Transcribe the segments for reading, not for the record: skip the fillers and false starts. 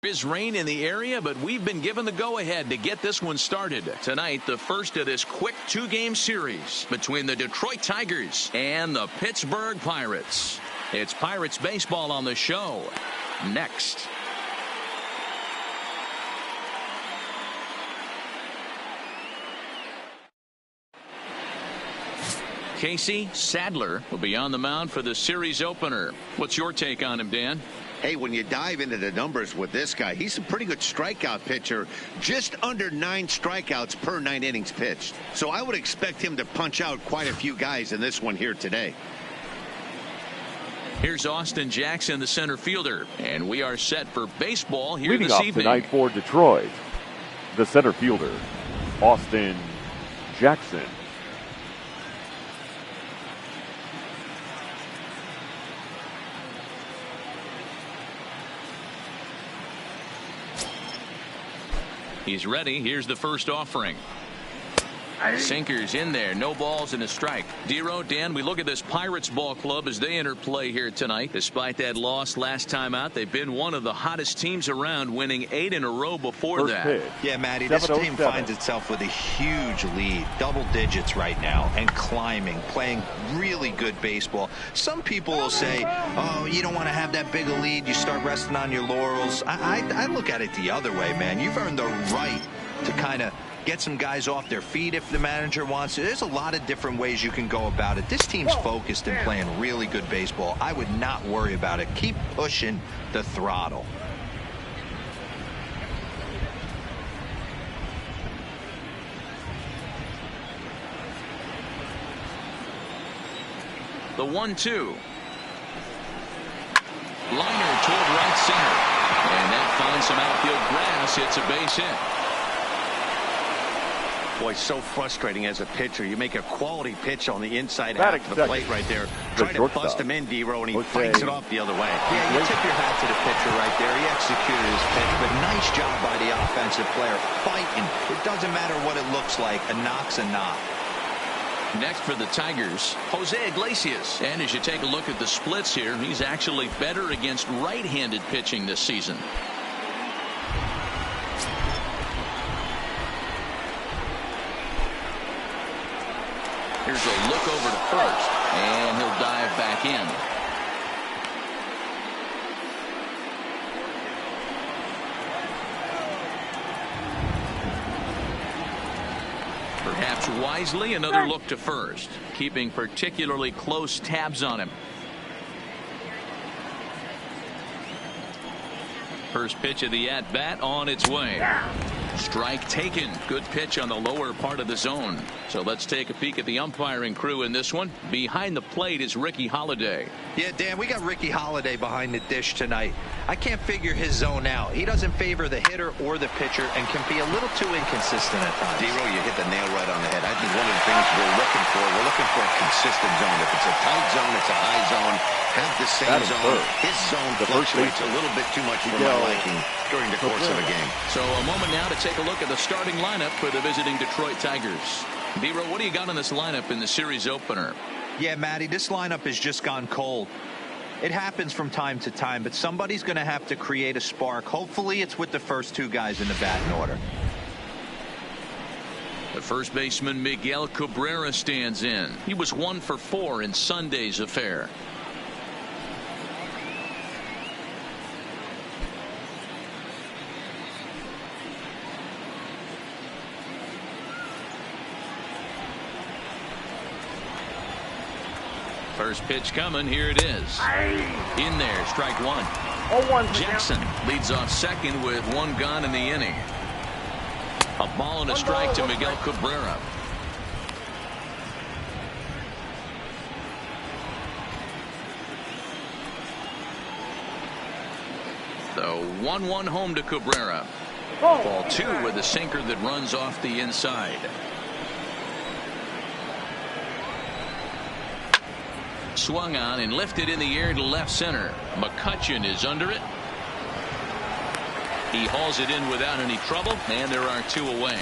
his reign in the area, but we've been given the go-ahead to get this one started. Tonight, the first of this quick two-game series between the Detroit Tigers and the Pittsburgh Pirates. It's Pirates baseball on the show. Next. Casey Sadler will be on the mound for the series opener. What's your take on him, Dan? Hey, when you dive into the numbers with this guy, he's a pretty good strikeout pitcher, just under 9 strikeouts per 9 innings pitched. So I would expect him to punch out quite a few guys in this one here today. Here's Austin Jackson, the center fielder, and we are set for baseball here Leading this off evening. Tonight for Detroit, the center fielder, Austin Jackson. He's ready. Here's the first offering. Sinkers in there. No balls and a strike. Dero, Dan, we look at this Pirates ball club as they enter play here tonight. Despite that loss last time out, they've been one of the hottest teams around, winning 8 in a row before First that. pitch. Yeah, Matty, this team finds itself with a huge lead, double digits right now, and climbing, playing really good baseball. Some people will say, oh, you don't want to have that big a lead. You start resting on your laurels. I look at it the other way, man. You've earned the right to kind of get some guys off their feet if the manager wants to. There's a lot of different ways you can go about it. This team's focused and playing really good baseball. I would not worry about it. Keep pushing the throttle. The 1-2. Liner toward right center. And that finds some outfield grass. It's a base hit. Boy, so frustrating as a pitcher. You make a quality pitch on the inside half of the plate right there. Try to bust him in, Dero, and he fights it off the other way. Yeah, you tip your hat to the pitcher right there. He executed his pitch, but nice job by the offensive player. Fighting. It doesn't matter what it looks like. A knock's a knock. Next for the Tigers, Jose Iglesias. And as you take a look at the splits here, he's actually better against right-handed pitching this season. Here's a look over to first, and he'll dive back in. Perhaps wisely, another look to first, keeping particularly close tabs on him. First pitch of the at-bat on its way. Strike taken. Good pitch on the lower part of the zone. So let's take a peek at the umpiring crew in this one. Behind the plate is Ricky Holiday. Yeah, Dan, we got Ricky Holiday behind the dish tonight. I can't figure his zone out. He doesn't favor the hitter or the pitcher and can be a little too inconsistent at times. Dero, you hit the nail right on the head. I think one of the things we're looking for a consistent zone. If it's a tight zone, it's a high zone. Have the same zone. His zone fluctuates a little bit too much for my liking during the course of a game. So a moment now to take a look at the starting lineup for the visiting Detroit Tigers. Dero, what do you got on this lineup in the series opener? Yeah, Matty, this lineup has just gone cold. It happens from time to time, but somebody's going to have to create a spark. Hopefully it's with the first 2 guys in the batting order. The first baseman Miguel Cabrera stands in. He was 1 for 4 in Sunday's affair. First pitch coming. Here it is. In there, strike 1. Jackson leads off second with 1 gone in the inning. A ball and a strike to Miguel Cabrera. The 1-1 home to Cabrera. Ball 2 with a sinker that runs off the inside. Swung on and lifted in the air to left center. McCutcheon is under it. He hauls it in without any trouble, and there are 2 away.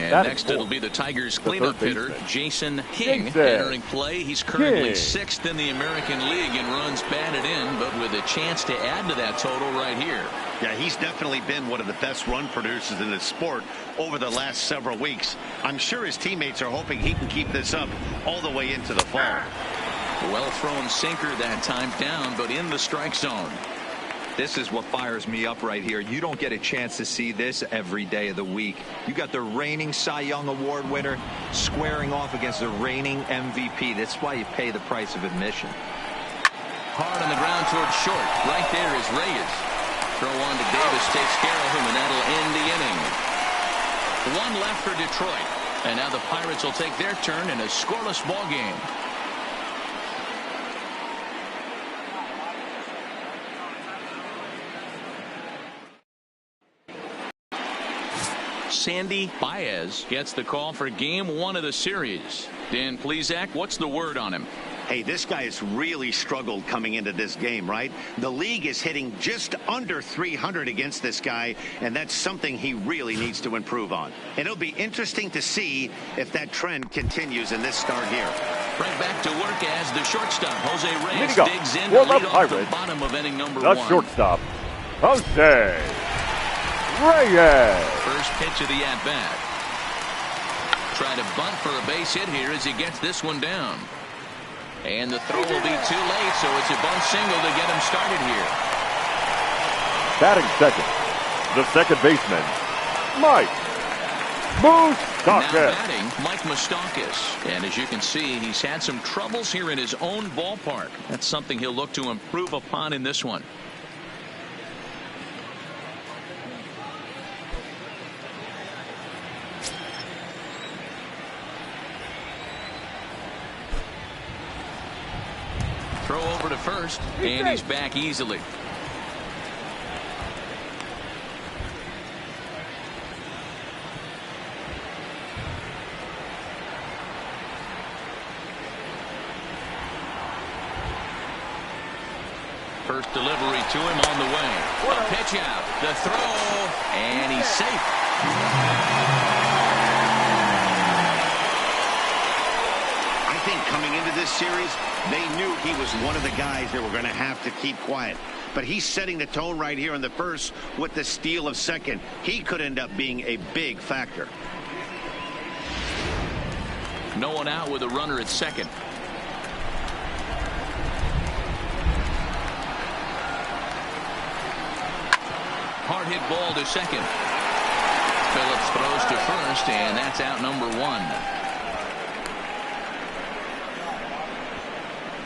And Batting next fourth, it'll be the Tigers the cleanup third hitter, baseman, Jason King, Jason entering play. He's currently King. 6th in the American League in runs batted in, but with a chance to add to that total right here. Yeah, he's definitely been one of the best run producers in the sport over the last several weeks. I'm sure his teammates are hoping he can keep this up all the way into the fall. Well thrown sinker that time, down, but in the strike zone. This is what fires me up right here. You don't get a chance to see this every day of the week. You got the reigning Cy Young Award winner squaring off against the reigning MVP. That's why you pay the price of admission. Hard on the ground towards short. Right there is Reyes. Throw on to Davis, takes care of him, and that'll end the inning. One left for Detroit. And now the Pirates will take their turn in a scoreless ball game. Sandy Baez gets the call for game 1 of the series. Dan Plesac, what's the word on him? Hey, this guy has really struggled coming into this game, right? The league is hitting just under 300 against this guy, and that's something he really needs to improve on. And it'll be interesting to see if that trend continues in this start here. Right back to work as the shortstop, Jose Reyes, Leading digs up in for to the lead off the Pirates, bottom of inning number the 1. shortstop, Jose Reyes. First pitch of the at-bat. Try to bunt for a base hit here as he gets this one down. And the throw will be too late, so it's a bunt single to get him started here. Batting second, the second baseman, Mike Moustakas. Now batting, Mike Moustakas. And as you can see, he's had some troubles here in his own ballpark. That's something he'll look to improve upon in this one. Throw over to first, and he's back easily. First delivery to him on the way. A pitch out, the throw, and he's safe. Coming into this series, they knew he was one of the guys that were going to have to keep quiet. But he's setting the tone right here in the first with the steal of second. He could end up being a big factor. No one out with a runner at second. Hard hit ball to second. Phillips throws to first, and that's out number 1.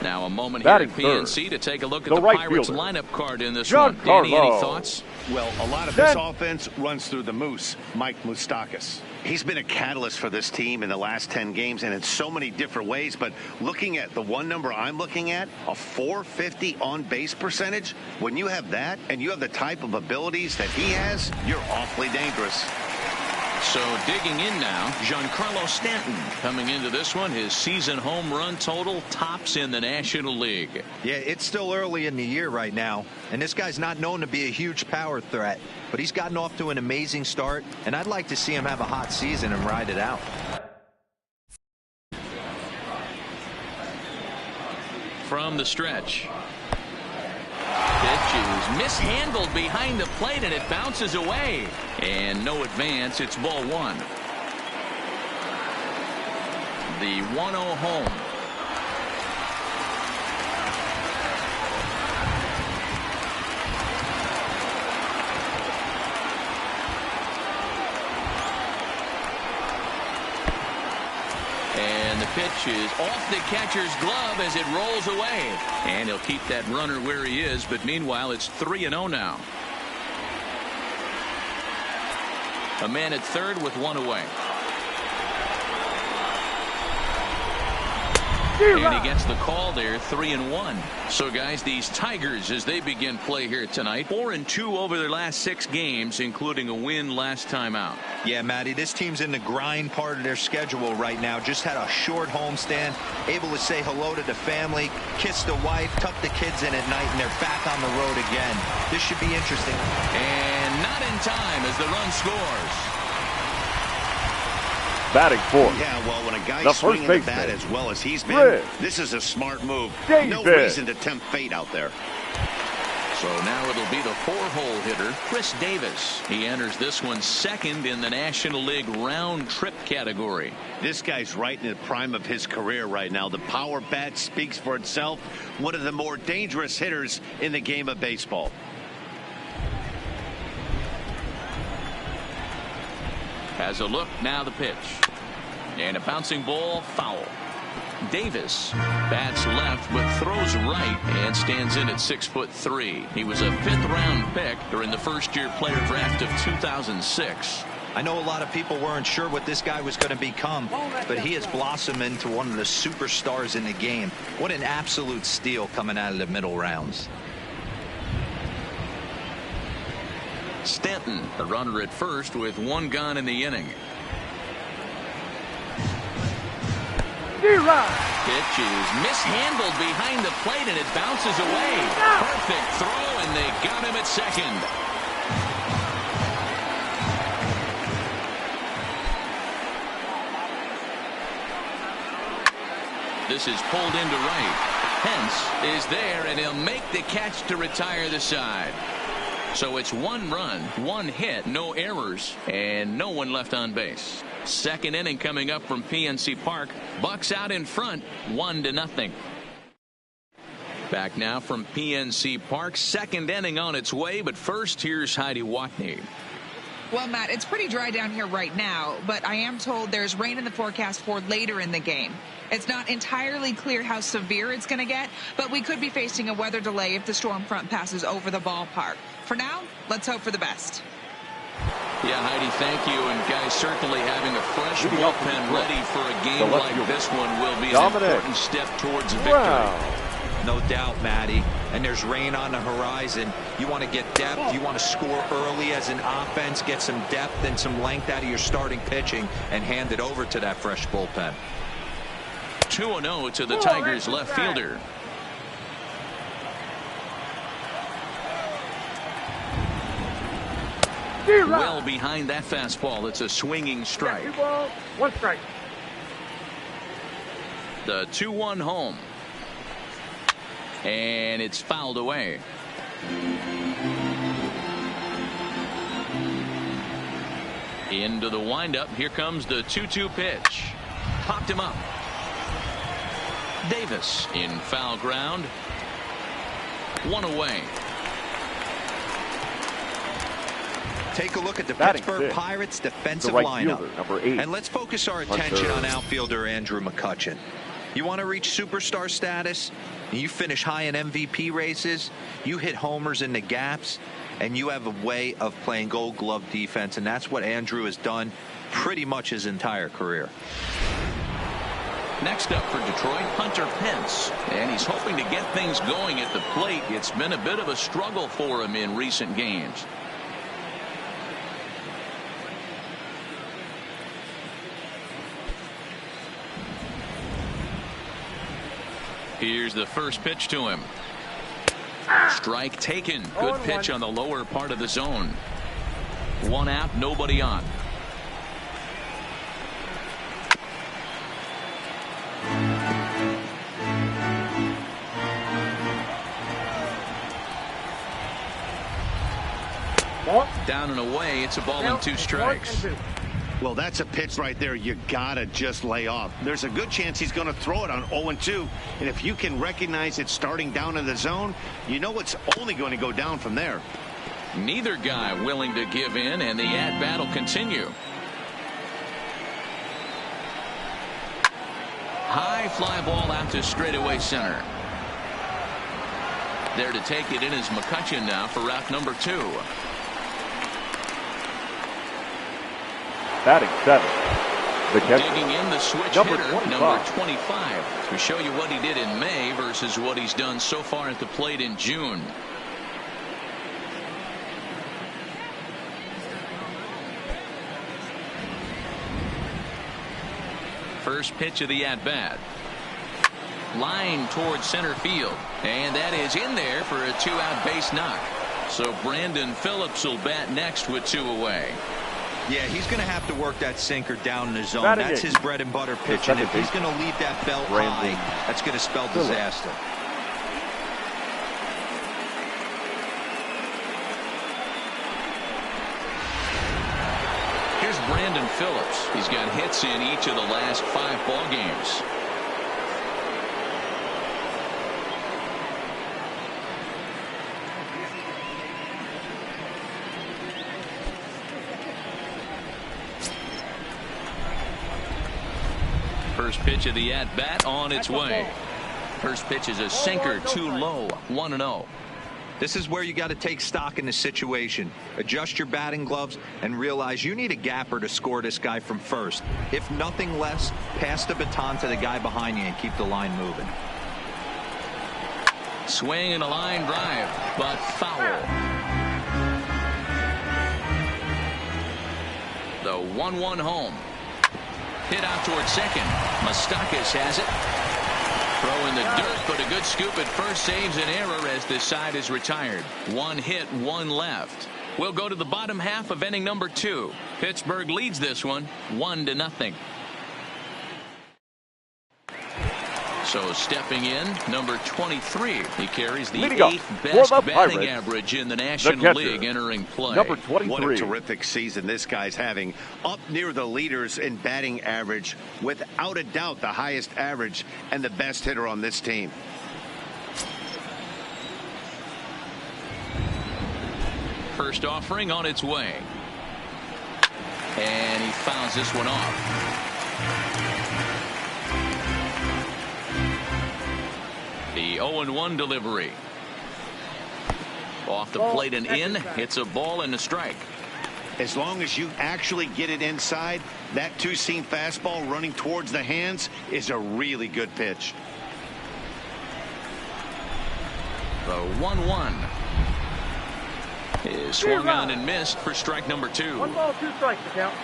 Now a moment here at PNC to take a look at the Pirates lineup card in this one. Danny, any thoughts? Well, a lot of this offense runs through the Moose, Mike Moustakas. He's been a catalyst for this team in the last 10 games and in so many different ways. But looking at the one number I'm looking at, a .450 on-base percentage, when you have that and you have the type of abilities that he has, you're awfully dangerous. So digging in now, Giancarlo Stanton coming into this one. His season home run total tops in the National League. Yeah, it's still early in the year right now, and this guy's not known to be a huge power threat, but he's gotten off to an amazing start, and I'd like to see him have a hot season and ride it out. From the stretch. Pitch is mishandled behind the plate, and it bounces away. And no advance. It's ball 1. The 1-0 home. And the pitch is off the catcher's glove as it rolls away. And he'll keep that runner where he is, but meanwhile it's 3-0 now. A man at third with 1 away. And he gets the call there, 3-1. So guys, these Tigers, as they begin play here tonight, 4-2 over their last 6 games, including a win last time out. Yeah, Matty, this team's in the grind part of their schedule right now. Just had a short homestand, able to say hello to the family, kiss the wife, tuck the kids in at night, and they're back on the road again. This should be interesting. And not in time as the run scores. Batting fourth. Yeah, well, when a guy's swinging the bat as well as he's been, this is a smart move. No reason to tempt fate out there. So now it'll be the 4-hole hitter, Chris Davis. He enters this one second in the National League round trip category. This guy's right in the prime of his career right now. The power bat speaks for itself. One of the more dangerous hitters in the game of baseball. Has a look, now the pitch. And a bouncing ball, foul. Davis bats left but throws right and stands in at 6'3". He was a 5th-round pick during the first-year player draft of 2006. I know a lot of people weren't sure what this guy was going to become, but he has blossomed into one of the superstars in the game. What an absolute steal coming out of the middle rounds. Stanton, the runner at first with 1 gone in the inning. Pitch is mishandled behind the plate and it bounces away. Perfect throw and they got him at second. This is pulled into right. Pence is there and he'll make the catch to retire the side. So it's 1 run, 1 hit, no errors, and no one left on base. Second inning coming up from PNC Park. Bucks out in front, 1-0. Back now from PNC Park. Second inning on its way, but first here's Heidi Watney. Well, Matt, it's pretty dry down here right now, but I am told there's rain in the forecast for later in the game. It's not entirely clear how severe it's going to get, but we could be facing a weather delay if the storm front passes over the ballpark. For now, let's hope for the best. Yeah, Heidi, thank you. And guys, certainly having a fresh bullpen ready for a game like this one will be an important step towards victory. No doubt, Matty. And there's rain on the horizon. You want to get depth. You want to score early as an offense, get some depth and some length out of your starting pitching, and hand it over to that fresh bullpen. 2-0 to the Tigers left fielder. Well behind that fastball. It's a swinging strike. 1 strike. The 2-1 home. And it's fouled away. Into the windup. Here comes the 2-2 pitch. Popped him up. Davis in foul ground. 1 away. Take a look at the Pittsburgh Pirates defensive lineup. Number 8. And let's focus our attention on outfielder Andrew McCutchen. You want to reach superstar status? You finish high in MVP races. You hit homers in the gaps. And you have a way of playing Gold Glove defense. And that's what Andrew has done pretty much his entire career. Next up for Detroit, Hunter Pence. And he's hoping to get things going at the plate. It's been a bit of a struggle for him in recent games. Here's the first pitch to him. Strike taken. Good pitch on the lower part of the zone. 1 out, nobody on. Down and away. It's a ball and 2 strikes. Well, that's a pitch right there you gotta just lay off. There's a good chance he's going to throw it on 0-2. And if you can recognize it starting down in the zone, you know it's only going to go down from there. Neither guy willing to give in, and the at-bat will continue. High fly ball out to straightaway center. There to take it in is McCutchen now for route number 2. Batting 7. The catcher. Digging in the switch Number hitter, 25. number 25. To show you what he did in May versus what he's done so far at the plate in June. First pitch of the at-bat. Line towards center field. And that is in there for a 2-out base knock. So Brandon Phillips will bat next with 2 away. Yeah, he's going to have to work that sinker down in the zone. Batting That's his bread and butter pitch, and if he's going to leave that belt high, that's going to spell disaster. Here's Brandon Phillips. He's got hits in each of the last 5 ball games. First pitch of the at-bat on its way. First pitch is a sinker, too low, 1-0. This is where you got to take stock in the situation. Adjust your batting gloves and realize you need a gapper to score this guy from first. If nothing less, pass the baton to the guy behind you and keep the line moving. Swing and a line drive, but foul. The 1-1 home. Hit out toward second. Moustakas has it. Throw in the dirt, but a good scoop at first saves an error as this side is retired. 1 hit, 1 left. We'll go to the bottom half of inning number 2. Pittsburgh leads this one 1-0. So stepping in, number 23. He carries the 8th best batting average in the National League entering play. Number 23. What a terrific season this guy's having. Up near the leaders in batting average. Without a doubt, the highest average and the best hitter on this team. First offering on its way. And he fouls this one off. The 0-1 delivery. Off the plate and in. It's a ball and a strike. As long as you actually get it inside, that two-seam fastball running towards the hands is a really good pitch. The 1-1 is swung on and missed for strike number 2. 1 ball, 2 strikes to count.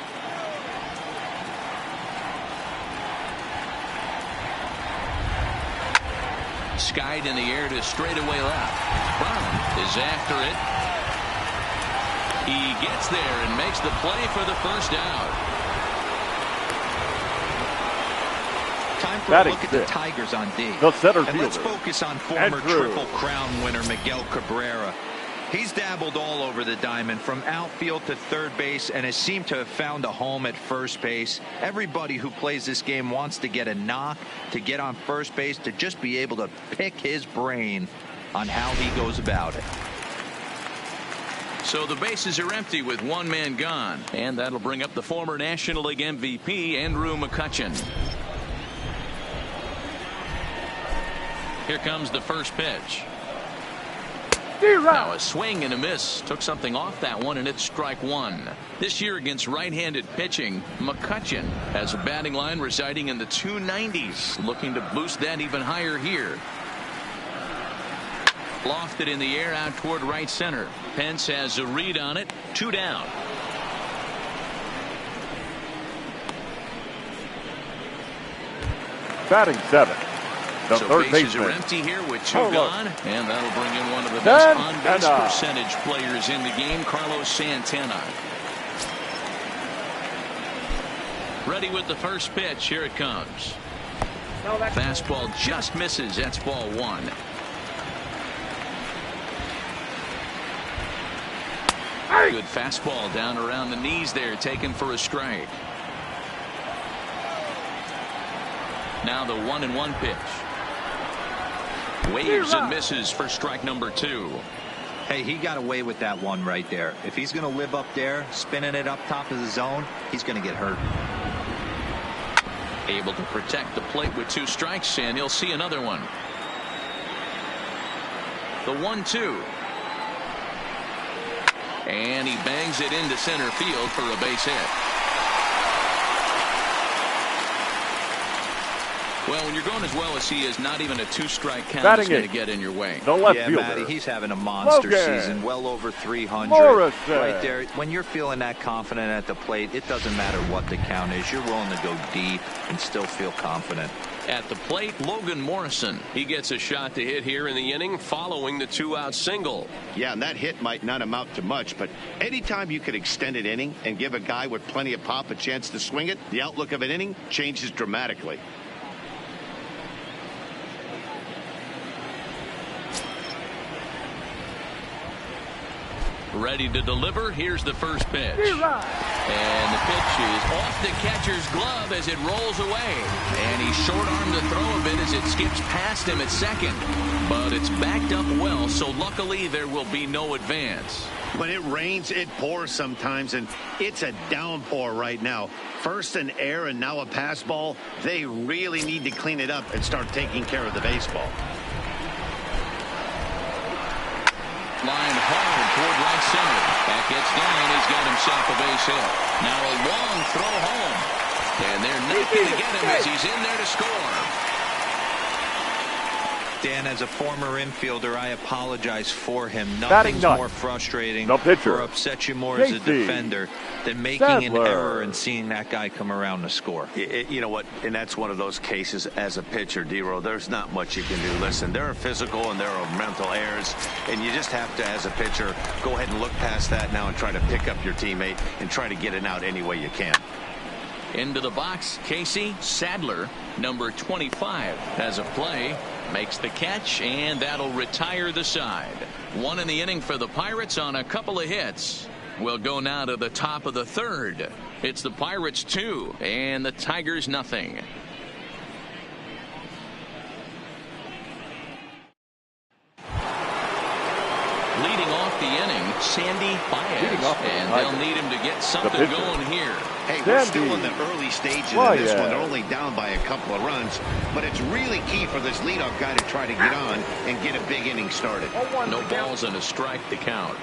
Skied in the air to straightaway left. Brown is after it. He gets there and makes the play for the first out. Time for a look at the Tigers on D. The center and let's fielder, focus on former Triple Crown winner Miguel Cabrera. He's dabbled all over the diamond from outfield to third base and has seemed to have found a home at first base. Everybody who plays this game wants to get a knock, to get on first base, to just be able to pick his brain on how he goes about it. So the bases are empty with 1 man gone, and that'll bring up the former National League MVP Andrew McCutchen. Here comes the first pitch. Now a swing and a miss. Took something off that one, and it's strike 1. This year against right-handed pitching, McCutchen has a batting line residing in the 290s. Looking to boost that even higher here. Lofted in the air out toward right center. Pence has a read on it. 2 down. Batting 7. The so third bases baseman are empty here with 2 gone, and that'll bring in one of the best on-base percentage players in the game, Carlos Santana. Ready with the first pitch. Here it comes. Fastball just misses. That's ball 1. Good fastball down around the knees there, taken for a strike. Now the 1-1 pitch. Waves and misses for strike number 2. Hey, he got away with that one right there. If he's going to live up there, spinning it up top of the zone, he's going to get hurt. Able to protect the plate with 2 strikes, and he'll see another one. The 1-2. And he bangs it into center field for a base hit. Well, when you're going as well as he is, not even a 2-strike count is going to get in your way. The left yeah, fielder. Matty, he's having a monster season, well over 300. Right there. When you're feeling that confident at the plate, it doesn't matter what the count is. You're willing to go deep and still feel confident. At the plate, Logan Morrison. He gets a shot to hit here in the inning following the 2-out single. Yeah, and that hit might not amount to much, but anytime you can extend an inning and give a guy with plenty of pop a chance to swing it, the outlook of an inning changes dramatically. Ready to deliver. Here's the first pitch. And the pitch is off the catcher's glove as it rolls away. And he's short-armed to throw a bit as it skips past him at second. But it's backed up well, so luckily there will be no advance. When it rains, it pours sometimes, and it's a downpour right now. First an air and now a pass ball. They really need to clean it up and start taking care of the baseball. Line hard toward right center. That gets down. He's got himself a base hit. Now a long throw home. And they're not going to get him as he's in there to score. Dan, as a former infielder, I apologize for him. Nothing's more frustrating or upsets you more as a defender than making an error and seeing that guy come around to score. You know what? And that's one of those cases as a pitcher, D-Row. There's not much you can do. Listen, there are physical and there are mental errors, and you just have to, as a pitcher, go ahead and look past that now and try to pick up your teammate and try to get it out any way you can. Into the box, Casey Sadler, number 25, has a play. Makes the catch, and that'll retire the side. One in the inning for the Pirates on a couple of hits. We'll go now to the top of the third. It's the Pirates 2 and the Tigers nothing. Leading off the inning, Sandy Baez, and they'll need him to get something going here. Hey, we're still in the early stages of this one. They're only down by a couple of runs, but it's really key for this leadoff guy to try to get on and get a big inning started. No balls and a strike to count.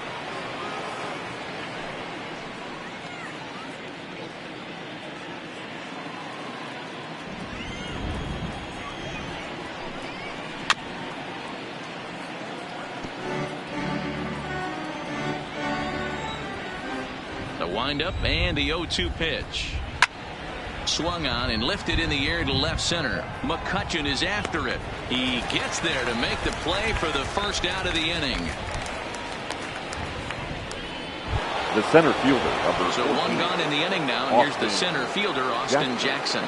Wind up and the 0-2 pitch. Swung on and lifted in the air to left center. McCutchen is after it. He gets there to make the play for the first out of the inning. The center fielder. So one gone in the inning now. And here's the center fielder, Austin Jackson.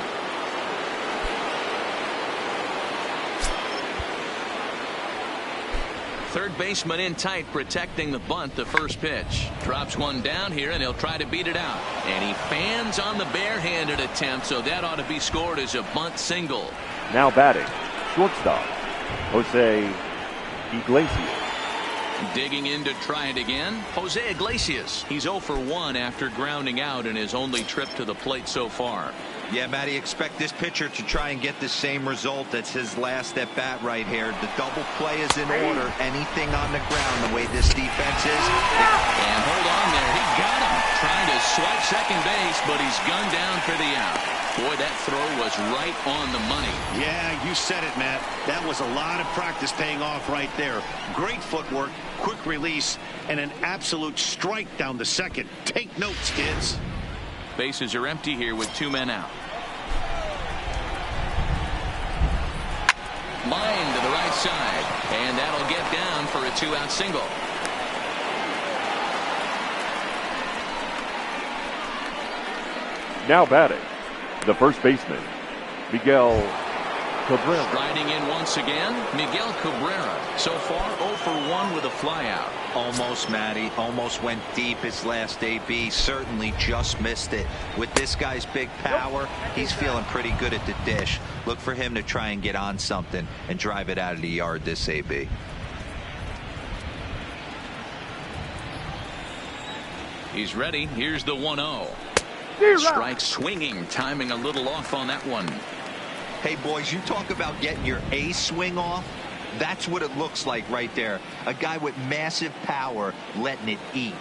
Third baseman in tight, protecting the bunt. The first pitch drops one down here, and he'll try to beat it out, and he fans on the barehanded attempt, so that ought to be scored as a bunt single. Now batting, shortstop Jose Iglesias. Digging in to try it again, Jose Iglesias. He's 0 for 1 after grounding out in his only trip to the plate so far. Yeah, Matty, expect this pitcher to try and get the same result. That's his last at bat right here. The double play is in order. Anything on the ground, the way this defense is. And hold on there. He got him. Trying to swipe second base, but he's gunned down for the out. Boy, that throw was right on the money. Yeah, you said it, Matt. That was a lot of practice paying off right there. Great footwork, quick release, and an absolute strike down the second. Take notes, kids. Bases are empty here with 2 men out. Line to the right side, and that'll get down for a 2-out single. Now batting, the first baseman, Miguel Cabrera. Striding in once again, Miguel Cabrera. So far 0 for 1 with a flyout. Almost, Matty. Almost went deep his last AB. Certainly just missed it. With this guy's big power, he's feeling pretty good at the dish. Look for him to try and get on something and drive it out of the yard this AB. He's ready. Here's the 1-0. Strike swinging, timing a little off on that one. Hey, boys, you talk about getting your A swing off. That's what it looks like right there. A guy with massive power letting it eat.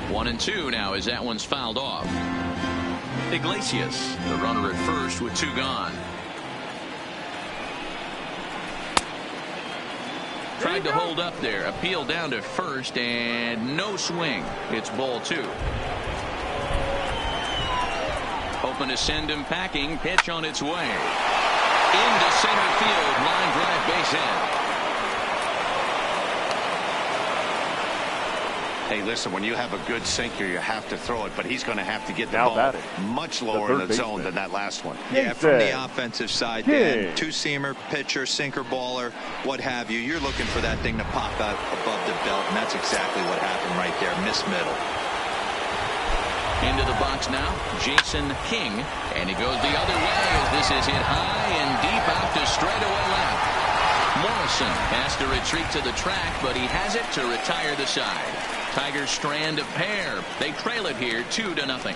1-2 now as that one's fouled off. Iglesias, the runner at first with 2 gone. Tried to hold up there. Appeal down to first, and no swing. It's ball 2. 0 hoping to send him packing. Pitch on its way. Into center field. Line drive, base hit. Hey, listen, when you have a good sinker, you have to throw it, but he's going to have to get the ball much lower in the zone than that last one. Yeah, from the offensive side, Dan, two-seamer, pitcher, sinker baller, what have you, you're looking for that thing to pop out above the belt, and that's exactly what happened right there. Miss middle. Into the box now, Jason King, and he goes the other way as this is hit high and deep out to straightaway left. Morrison has to retreat to the track, but he has it to retire the side. Tigers strand a pair. They trail it here 2-0.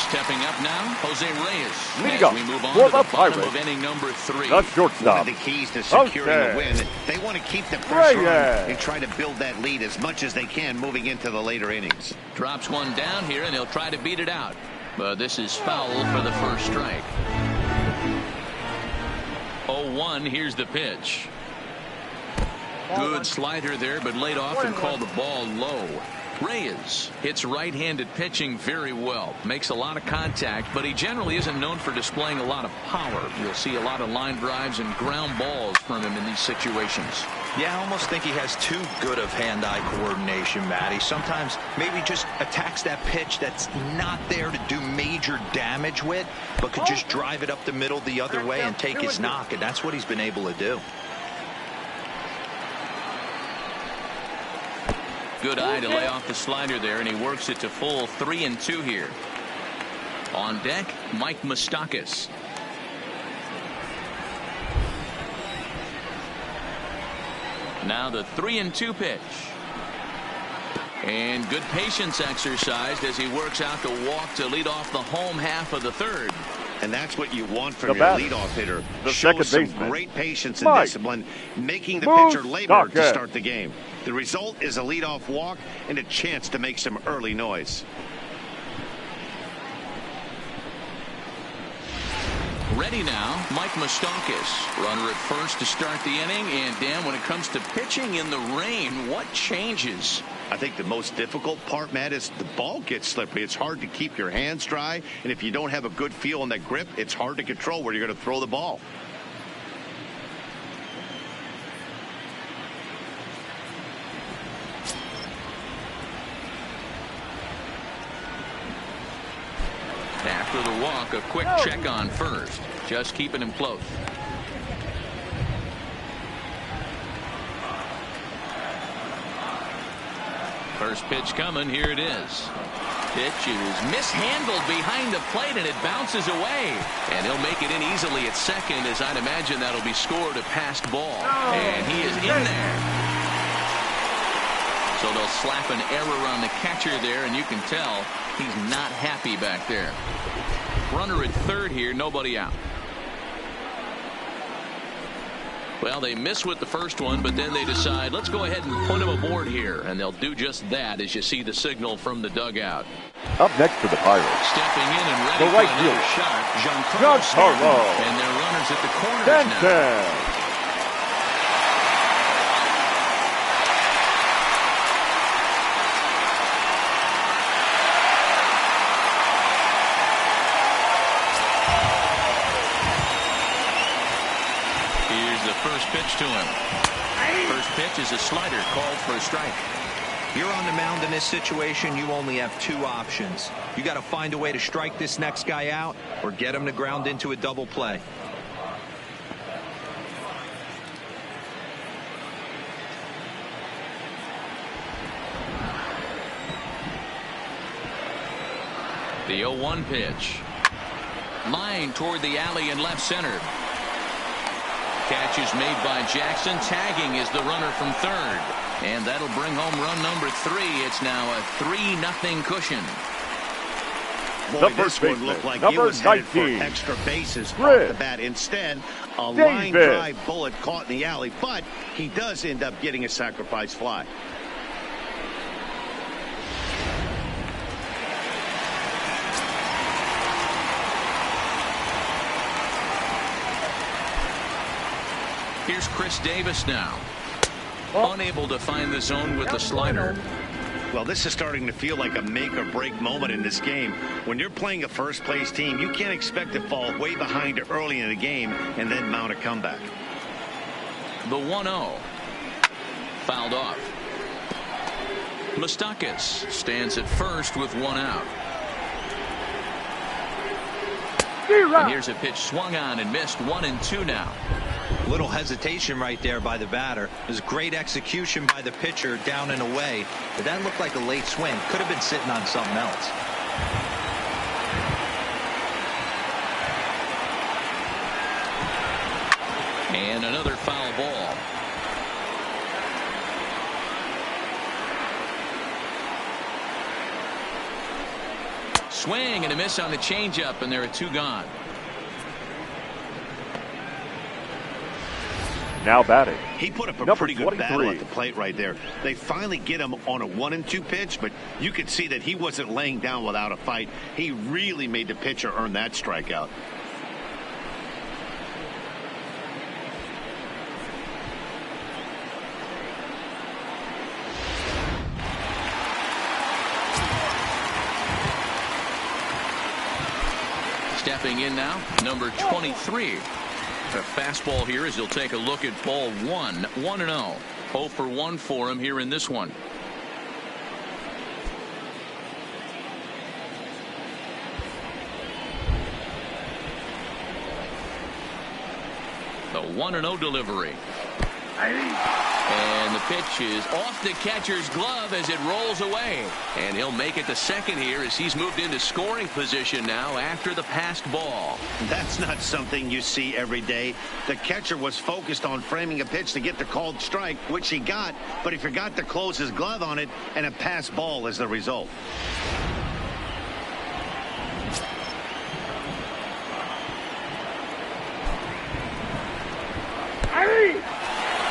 Stepping up now, Jose Reyes. Leading up we move on for to the the bottom Pirates. of inning number 3. The shortstop. One of the keys to securing the win. They want to keep the pressure on and try to build that lead as much as they can moving into the later innings. Drops one down here, and he'll try to beat it out. But this is foul for the first strike. 0-1, here's the pitch. Good slider there, but laid off and called the ball low. Reyes hits right-handed pitching very well. Makes a lot of contact, but he generally isn't known for displaying a lot of power. You'll see a lot of line drives and ground balls from him in these situations. Yeah, I almost think he has too good of hand-eye coordination, Matty. Sometimes maybe just attacks that pitch that's not there to do major damage with, but could just drive it up the middle the other way and take his knock, and that's what he's been able to do. Good eye to lay off the slider there, and he works it to full 3-2 here. On deck, Mike Moustakas. Now the 3-2 pitch. And good patience exercised as he works out the walk to lead off the home half of the third. And that's what you want from your leadoff hitter. Show some great patience and discipline, making the pitcher labor to start the game. The result is a leadoff walk and a chance to make some early noise. Ready now, Mike Moustakas. Runner at first to start the inning. And Dan, when it comes to pitching in the rain, what changes? I think the most difficult part, Matt, is the ball gets slippery. It's hard to keep your hands dry, and if you don't have a good feel on that grip, it's hard to control where you're going to throw the ball. After the walk, a quick check on first, just keeping him close. First pitch coming. Here it is. Pitch is mishandled behind the plate, and it bounces away. And he'll make it in easily at second, as I'd imagine that'll be scored a passed ball. And he is in there. So they'll slap an error on the catcher there, and you can tell he's not happy back there. Runner at third here, nobody out. Well, they miss with the first one, but then they decide, let's go ahead and put him aboard here. And they'll do just that as you see the signal from the dugout. Up next for the Pirates. Stepping in and ready the for right another fielder, shot, Giancarlo. And their runners at the corners now. First pitch to him. First pitch is a slider called for a strike. You're on the mound in this situation. You only have two options. You got to find a way to strike this next guy out or get him to ground into a double play. The 0-1 pitch. Line toward the alley in left center. Catch is made by Jackson. Tagging is the runner from third. And that'll bring home run number 3. It's now a 3-0 cushion. Boy, this one looked like he was headed for extra bases off the bat. Instead, a line drive bullet caught in the alley, but he does end up getting a sacrifice fly. Here's Chris Davis now. Unable to find the zone with the slider. Well, this is starting to feel like a make-or-break moment in this game. When you're playing a first-place team, you can't expect to fall way behind early in the game and then mount a comeback. The 1-0. Fouled off. Moustakas stands at first with one out. And here's a pitch swung on and missed. 1-2 now. Little hesitation right there by the batter. There's great execution by the pitcher down and away, but that looked like a late swing. Could have been sitting on something else. And another foul ball. Swing and a miss on the changeup, and there are two gone. Now batting. He put up a Number pretty good 23. battle at the plate right there. They finally get him on a 1-2 pitch, but you could see that he wasn't laying down without a fight. He really made the pitcher earn that strikeout. Stepping in now, number 23. A fastball here as he'll take a look at ball 1. 1-0. 0 for 1 for him here in this one. The 1-0 delivery. And the pitch is off the catcher's glove as it rolls away. And he'll make it to second here as he's moved into scoring position now after the passed ball. That's not something you see every day. The catcher was focused on framing a pitch to get the called strike, which he got, but he forgot to close his glove on it, and a passed ball is the result.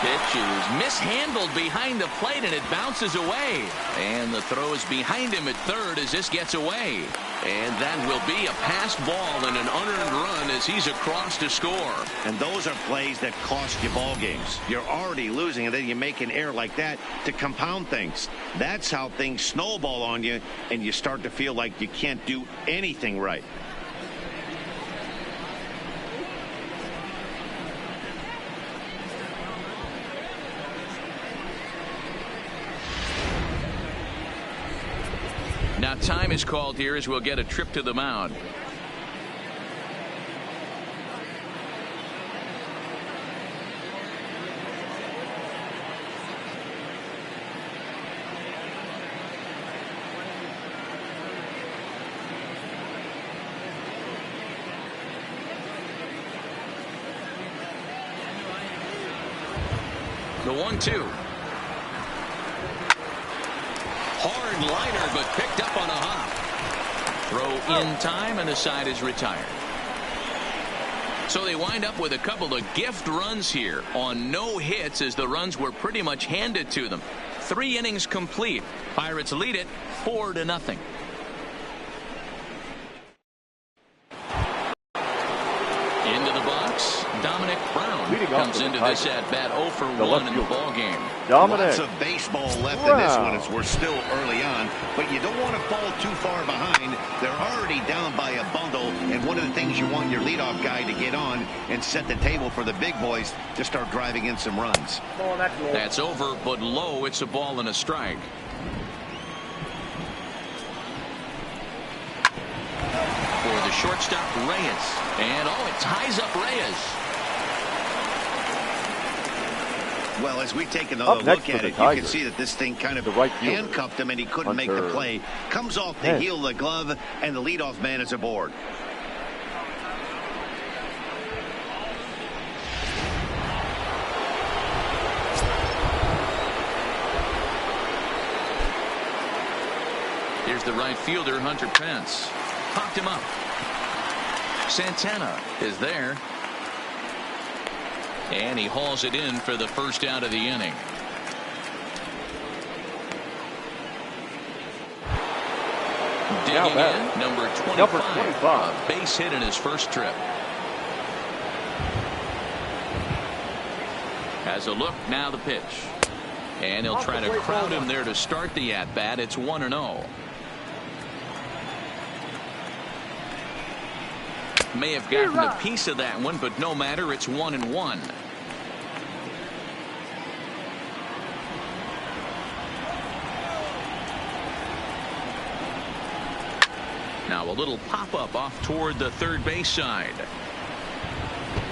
Pitch is mishandled behind the plate, and it bounces away. And the throw is behind him at third as this gets away. And that will be a passed ball and an unearned run as he's across to score. And those are plays that cost you ball games. You're already losing, and then you make an error like that to compound things. That's how things snowball on you, and you start to feel like you can't do anything right. Now time is called here as we'll get a trip to the mound. The 1-2. Hard liner, but picked up on a hop. Throw in time, and the side is retired. So they wind up with a couple of gift runs here on no hits as the runs were pretty much handed to them. 3 innings complete. Pirates lead it 4-0. Into the box, Dominic Brown comes into this at-bat 0 for 1 in the ball game. Lots of baseball left in this one as we're still early on, but you don't want to fall too far behind. They're already down by a bundle, and one of the things you want your leadoff guy to get on and set the table for the big boys to start driving in some runs. That's over, but low. It's a ball and a strike. For the shortstop, Reyes. And it ties up Reyes. Well, as we take another look at it, you can see that this thing kind of handcuffed him and he couldn't make the play. Comes off the heel of the glove, and the leadoff man is aboard. Here's the right fielder, Hunter Pence. Popped him up. Santana is there. And he hauls it in for the first out of the inning. Digging in, number 25. A base hit in his first trip. Has a look, now the pitch. And he'll try to crowd him there to start the at-bat. It's 1-0. May have gotten a piece of that one, but no matter. It's 1-1. Now a little pop-up off toward the third base side.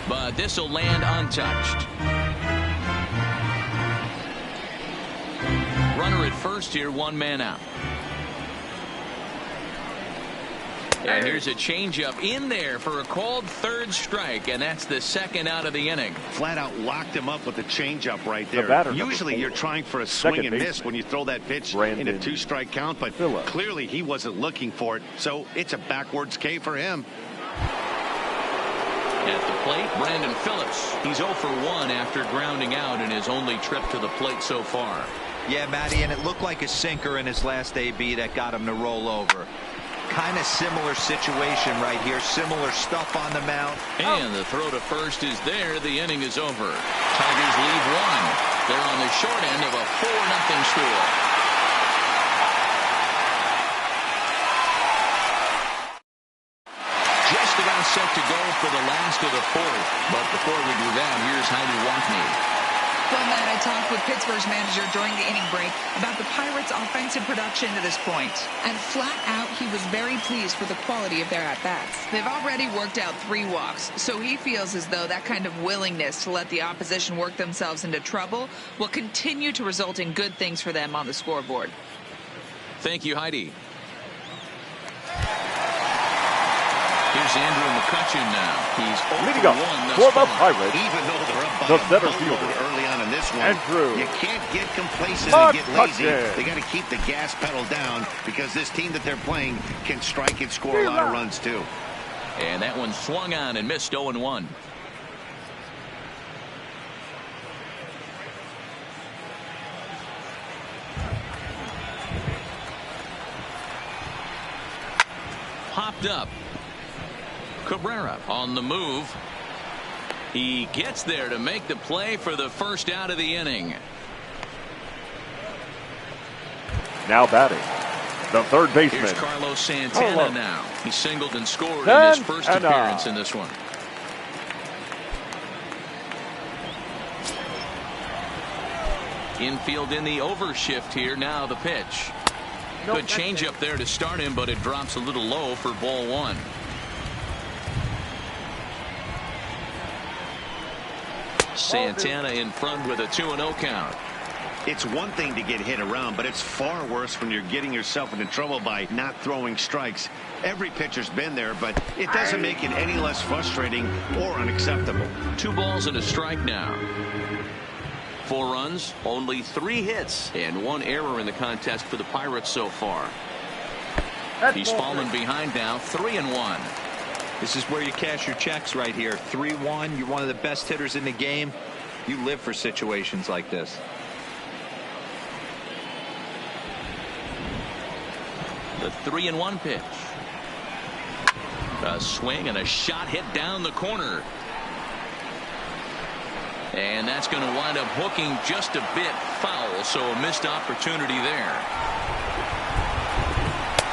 But this will land untouched. Runner at first here, one man out. And here's a changeup in there for a called third strike, and that's the second out of the inning. Flat out locked him up with the changeup right there. Usually you're trying for a swing and miss when you throw that pitch in a 2-strike count, but clearly he wasn't looking for it, so it's a backwards K for him. At the plate, Brandon Phillips. He's 0 for 1 after grounding out in his only trip to the plate so far. Yeah, Matty, and it looked like a sinker in his last AB that got him to roll over. Kind of similar situation right here. Similar stuff on the mound. And the throw to first is there. The inning is over. Tigers leave 1. They're on the short end of a 4-0 score. Just about set to go for the last of the 4th. But before we do that, here's Heidi Walkney. Well, Matt, I talked with Pittsburgh's manager during the inning break about the Pirates' offensive production to this point. And flat out, he was very pleased with the quality of their at-bats. They've already worked out 3 walks, so he feels as though that kind of willingness to let the opposition work themselves into trouble will continue to result in good things for them on the scoreboard. Thank you, Heidi. Here's Andrew McCutcheon now. He's 0 leading for up 1 for the thus far. Pirates. Even though they're up by The a center boatload fielder, early on in this one, Andrew you can't get complacent and get lazy. McCutcheon. They got to keep the gas pedal down because this team that they're playing can strike and score a lot of runs too. And that one swung on and missed 0-1. Popped up. Cabrera on the move. He gets there to make the play for the first out of the inning. Now batting, the third baseman. Here's Carlos Santana now. He singled and scored in Santana. his first appearance in this one. Infield in the overshift here. Now the pitch. Good change up there to start him, but it drops a little low for ball 1. Santana in front with a 2-0 count. It's one thing to get hit around, but it's far worse when you're getting yourself into trouble by not throwing strikes. Every pitcher's been there, but it doesn't make it any less frustrating or unacceptable. 2 balls and a strike now. 4 runs, only 3 hits, and 1 error in the contest for the Pirates so far. He's fallen behind now, 3-1. This is where you cash your checks right here. 3-1. You're one of the best hitters in the game. You live for situations like this. The 3-1 pitch. A swing and a shot hit down the corner. And that's going to wind up hooking just a bit foul, so a missed opportunity there.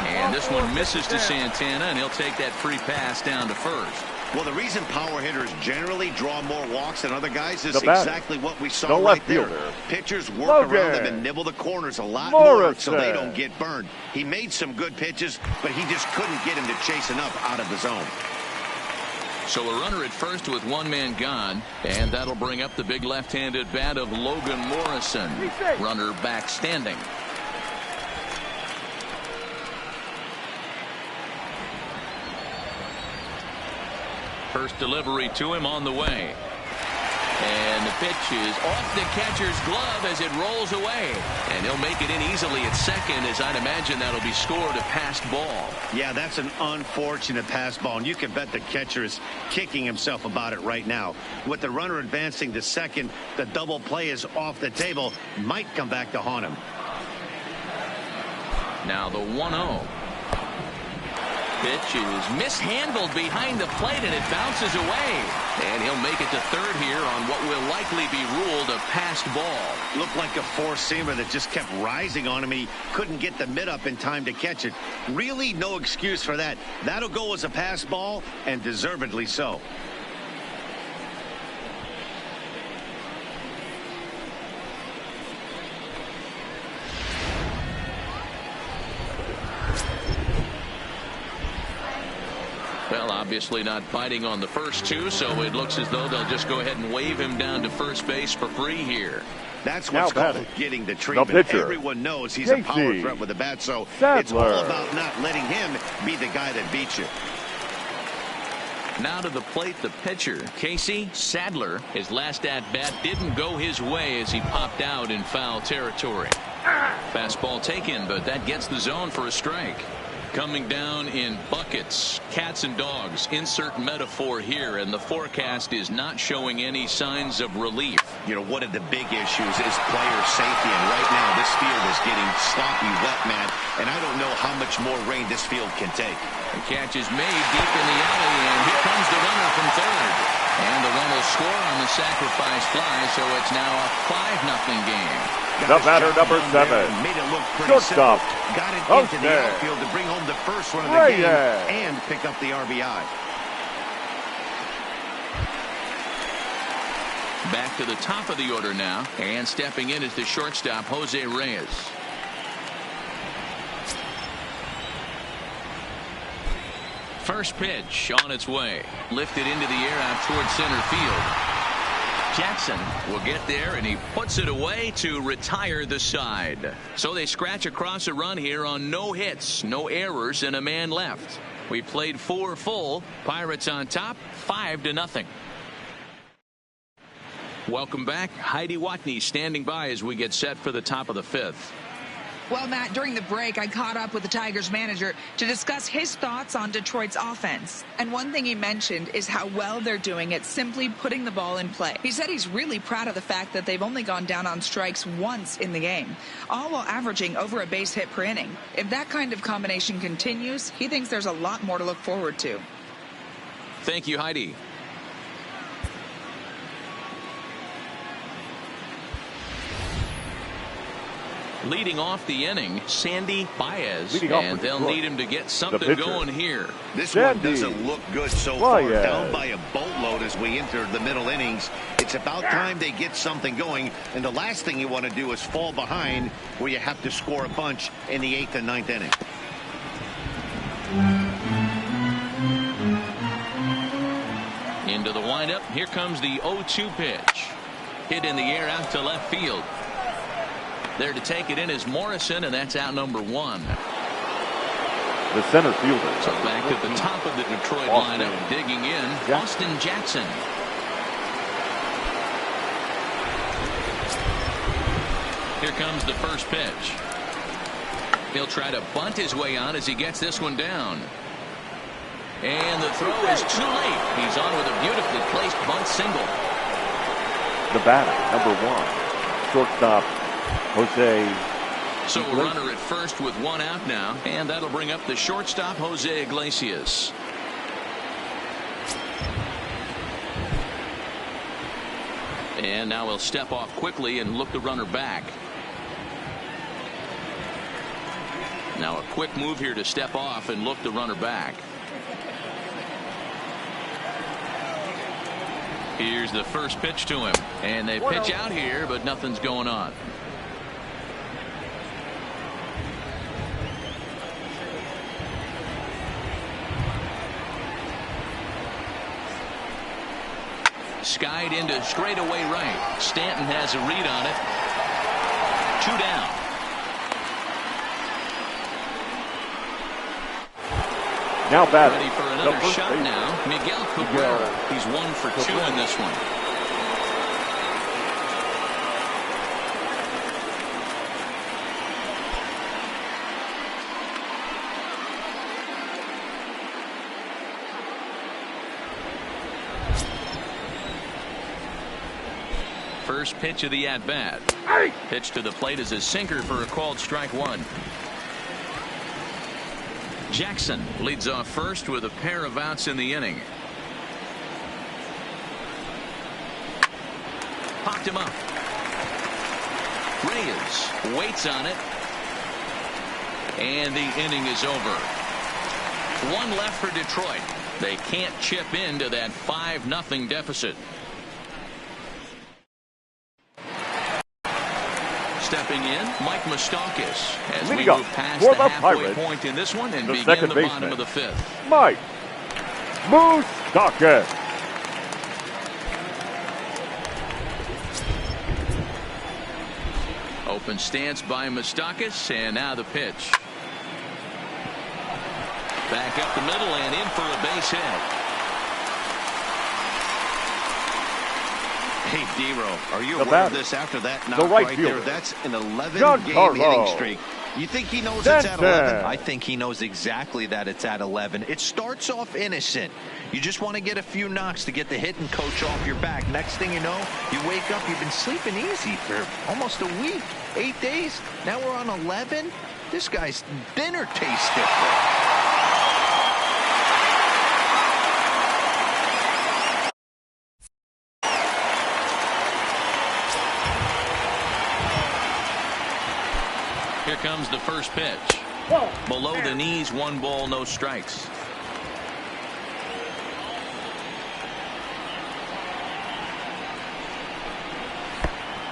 And this one misses to Santana, and he'll take that free pass down to first. Well, the reason power hitters generally draw more walks than other guys is The exactly what we saw the right left there. fielder, Pitchers work Logan around them and nibble the corners a lot more so they don't get burned. He made some good pitches, but he just couldn't get him to chase enough out of the zone. So a runner at first with 1 man gone, and that'll bring up the big left-handed bat of Logan Morrison. Runner back standing. First delivery to him on the way. And the pitch is off the catcher's glove as it rolls away. And he'll make it in easily at second, as I'd imagine that'll be scored a passed ball. Yeah, that's an unfortunate pass ball, and you can bet the catcher is kicking himself about it right now. With the runner advancing to second, the double play is off the table. Might come back to haunt him. Now the 1-0. Pitch is mishandled behind the plate, and it bounces away. And he'll make it to third here on what will likely be ruled a passed ball. Looked like a four-seamer that just kept rising on him. He couldn't get the mid up in time to catch it. Really no excuse for that. That'll go as a pass ball, and deservedly so. Well, obviously not biting on the first two, so it looks as though they'll just go ahead and wave him down to first base for free here. That's what's called getting the treatment. Everyone knows he's a power threat with the bat, so it's all about not letting him be the guy that beats you. Now to the plate, the pitcher, Casey Sadler. His last at-bat didn't go his way as he popped out in foul territory. Fastball taken, but that gets the zone for a strike. Coming down in buckets, cats and dogs, insert metaphor here, and the forecast is not showing any signs of relief. You know, one of the big issues is player safety, and right now this field is getting sloppy wet, man, and I don't know how much more rain this field can take. The catch is made deep in the alley, and here comes the runner from third. And the run will score on the sacrifice fly, so it's now a 5-0 game. The batter, number 7. Made it look pretty Shortstop. simple. Got it into the outfield to bring home the first run of the game and pick up the RBI. Back to the top of the order now, and stepping in is the shortstop, Jose Reyes. First pitch on its way. Lifted into the air out towards center field. Jackson will get there, and he puts it away to retire the side. So they scratch across a run here on no hits, no errors, and a man left. We played 4 full. Pirates on top, 5-0. Welcome back. Heidi Watney standing by as we get set for the top of the 5th. Well, Matt, during the break, I caught up with the Tigers manager to discuss his thoughts on Detroit's offense. And one thing he mentioned is how well they're doing at simply putting the ball in play. He said he's really proud of the fact that they've only gone down on strikes once in the game, all while averaging over a base hit per inning. If that kind of combination continues, he thinks there's a lot more to look forward to. Thank you, Heidi. Leading off the inning, Sandy Baez, and they'll need him to get something going here. This one doesn't look good so far. Down by a boatload as we enter the middle innings. It's about time they get something going, and the last thing you want to do is fall behind where you have to score a bunch in the 8th and 9th inning. Into the windup. Here comes the 0-2 pitch. Hit in the air out to left field. There to take it in is Morrison, and that's out number 1. The center fielder. So back to the top of the Detroit lineup, digging in, Austin Jackson. Here comes the first pitch. He'll try to bunt his way on as he gets this one down. And the throw is too late. He's on with a beautifully placed bunt single. The batter, number 1, shortstop, Jose. So a runner at first with 1 out now, and that'll bring up the shortstop, Jose Iglesias. And now he'll step off quickly and look the runner back. Now a quick move here to step off and look the runner back. Here's the first pitch to him, and they pitch out here, but nothing's going on. Skied into straightaway right. Stanton has a read on it. 2 down. Now batting. Ready for another shot now. Miguel Cabrera. He's 1 for 2 in this one. First pitch of the at-bat. Pitch to the plate is a sinker for a called strike 1. Jackson leads off first with a pair of outs in the inning. Popped him up. Reyes waits on it. And the inning is over. One left for Detroit. They can't chip into that 5-0 deficit. Stepping in, Mike Moustakas as we move past the halfway point in this one and begin the bottom of the 5th. Mike Moustakas. Open stance by Moustakas, and now the pitch. Back up the middle and in for a base hit. Hey, D-Row, are you aware of this after that knock right there? That's an 11-game hitting streak. You think he knows it's at 11? I think he knows exactly that it's at 11. It starts off innocent. You just want to get a few knocks to get the hitting coach off your back. Next thing you know, you wake up, you've been sleeping easy for almost a week, 8 days. Now we're on 11. This guy's dinner tastes different. Here comes the first pitch. Below the knees, 1 ball, no strikes.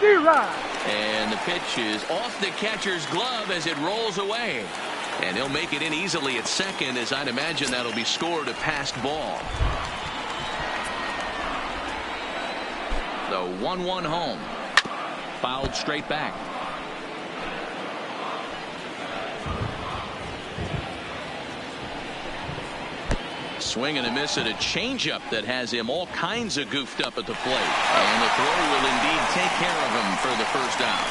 And the pitch is off the catcher's glove as it rolls away. And he'll make it in easily at second, as I'd imagine that'll be scored a passed ball. The 1-1 home. Fouled straight back. Swing and a miss at a changeup that has him all kinds of goofed up at the plate. And the throw will indeed take care of him for the first out.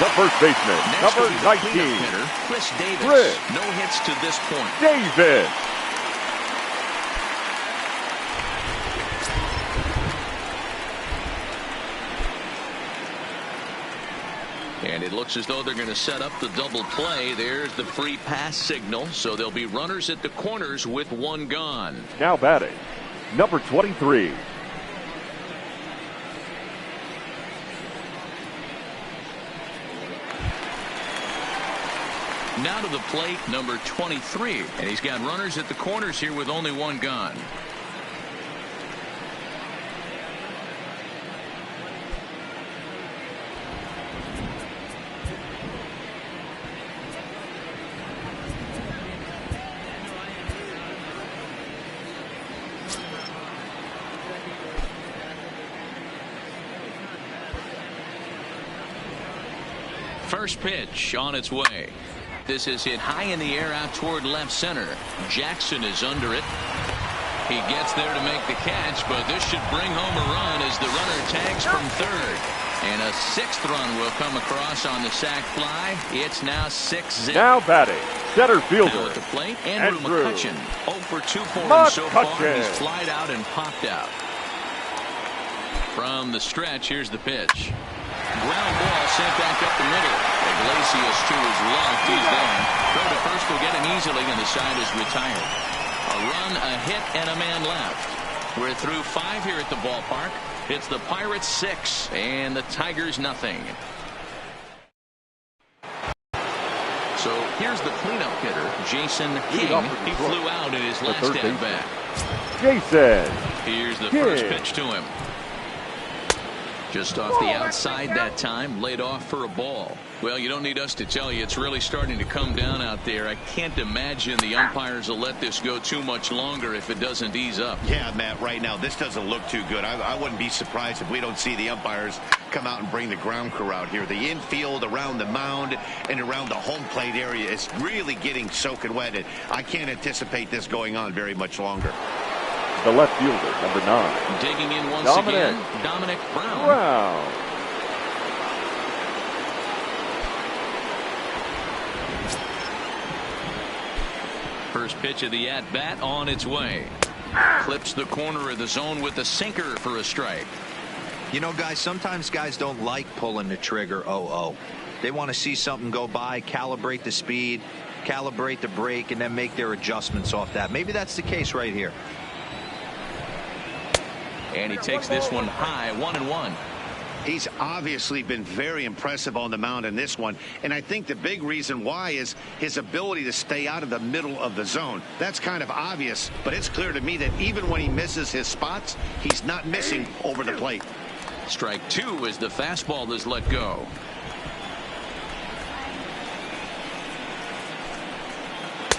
The first baseman, Next number 19, hitter, Chris Davis. No hits to this point. Davis. And it looks as though they're going to set up the double play. There's the free pass signal. So there'll be runners at the corners with 1 gone. Now batting, number 23. Now to the plate, number 23. And he's got runners at the corners here with only 1 gone. First pitch on its way. This is hit high in the air out toward left center. Jackson is under it. He gets there to make the catch, but this should bring home a run as the runner tags from third. And a 6th run will come across on the sac fly. It's now 6-0. Now batting, center fielder. Now at the plate, Andrew McCutchen. 0 for 2 for him so far. He's flied out and popped out. From the stretch, here's the pitch. Ground ball sent back up the middle. Iglesias to his left. He's there. Throw to first will get him easily, and the side is retired. A run, a hit, and a man left. We're through 5 here at the ballpark. It's the Pirates 6 and the Tigers nothing. So here's the cleanup hitter, Jason King. He flew out in his last at bat. Jason. Here's the first pitch to him. Just off the outside that time, laid off for a ball. Well, you don't need us to tell you, it's really starting to come down out there. I can't imagine the umpires will let this go too much longer if it doesn't ease up. Yeah, Matt, right now, this doesn't look too good. I wouldn't be surprised if we don't see the umpires come out and bring the ground crew out here. The infield, around the mound, and around the home plate area is really getting soaking wet. And I can't anticipate this going on very much longer. The left fielder, number 9. Digging in once again, Dominic Brown. First pitch of the at-bat on its way. Clips the corner of the zone with a sinker for a strike. You know, guys, sometimes guys don't like pulling the trigger 0-0. They want to see something go by, calibrate the speed, calibrate the brake, and then make their adjustments off that. Maybe that's the case right here. And he takes this one high, 1-1. He's obviously been very impressive on the mound in this one, and I think the big reason why is his ability to stay out of the middle of the zone. That's kind of obvious, but it's clear to me that even when he misses his spots, he's not missing over the plate. Strike 2 as the fastball is let go.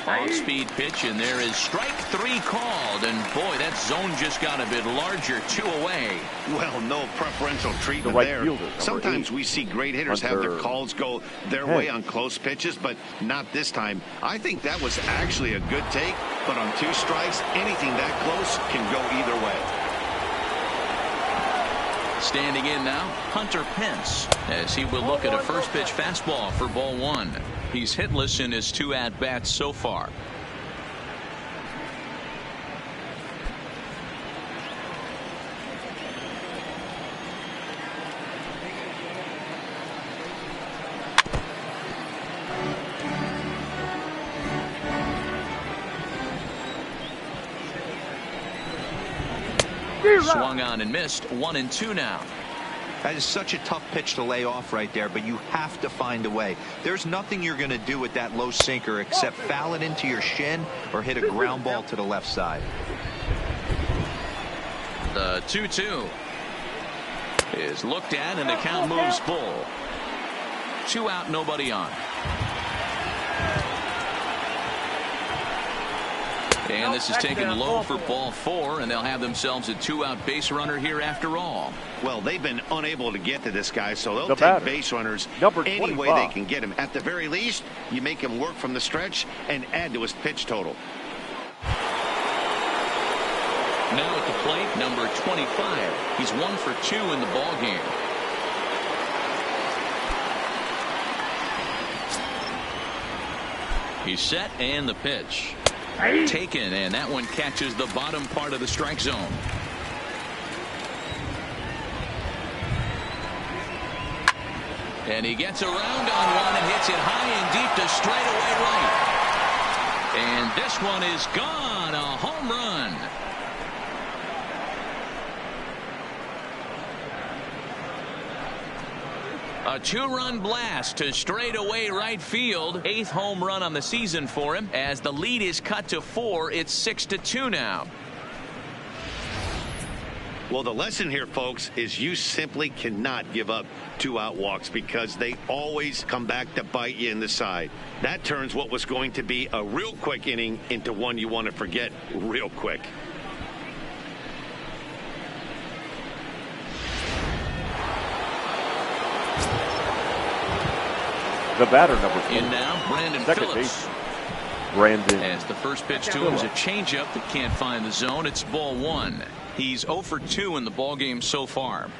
Off-speed pitch, and there is strike 3 called. And boy, that zone just got a bit larger, 2 away. Well, no preferential treatment right there. fielder, Sometimes 8. we see great hitters have their calls go their way on close pitches, but not this time. I think that was actually a good take, but on 2 strikes, anything that close can go either way. Standing in now, Hunter Pence, as he will look at a first pitch fastball for ball 1. He's hitless in his 2 at-bats so far. Swung on and missed, 1-2 now. That is such a tough pitch to lay off right there, but you have to find a way. There's nothing you're going to do with that low sinker except foul it into your shin or hit a ground ball to the left side. The 2-2 is looked at, and the count moves full. 2 out, nobody on. And this is taken low for ball 4, and they'll have themselves a 2-out base runner here after all. Well, they've been unable to get to this guy, so they'll The take batter, base runners number any way 25. they can get him. At the very least, you make him work from the stretch and add to his pitch total. Now at the plate, number 25. He's 1 for 2 in the ball game. He's set, and the pitch taken, and that one catches the bottom part of the strike zone. And he gets around on one and hits it high and deep to straightaway right. And this one is gone, a home run. A 2-run blast to straightaway right field. 8th home run on the season for him. As the lead is cut to 4, it's 6-2 now. Well, the lesson here, folks, is you simply cannot give up 2-out walks because they always come back to bite you in the side. That turns what was going to be a real quick inning into one you want to forget real quick. The batter, number 4. In now, Brandon Second Phillips. base, Brandon. As the first pitch to him is a changeup that can't find the zone. It's ball 1. He's 0 for 2 in the ball game so far.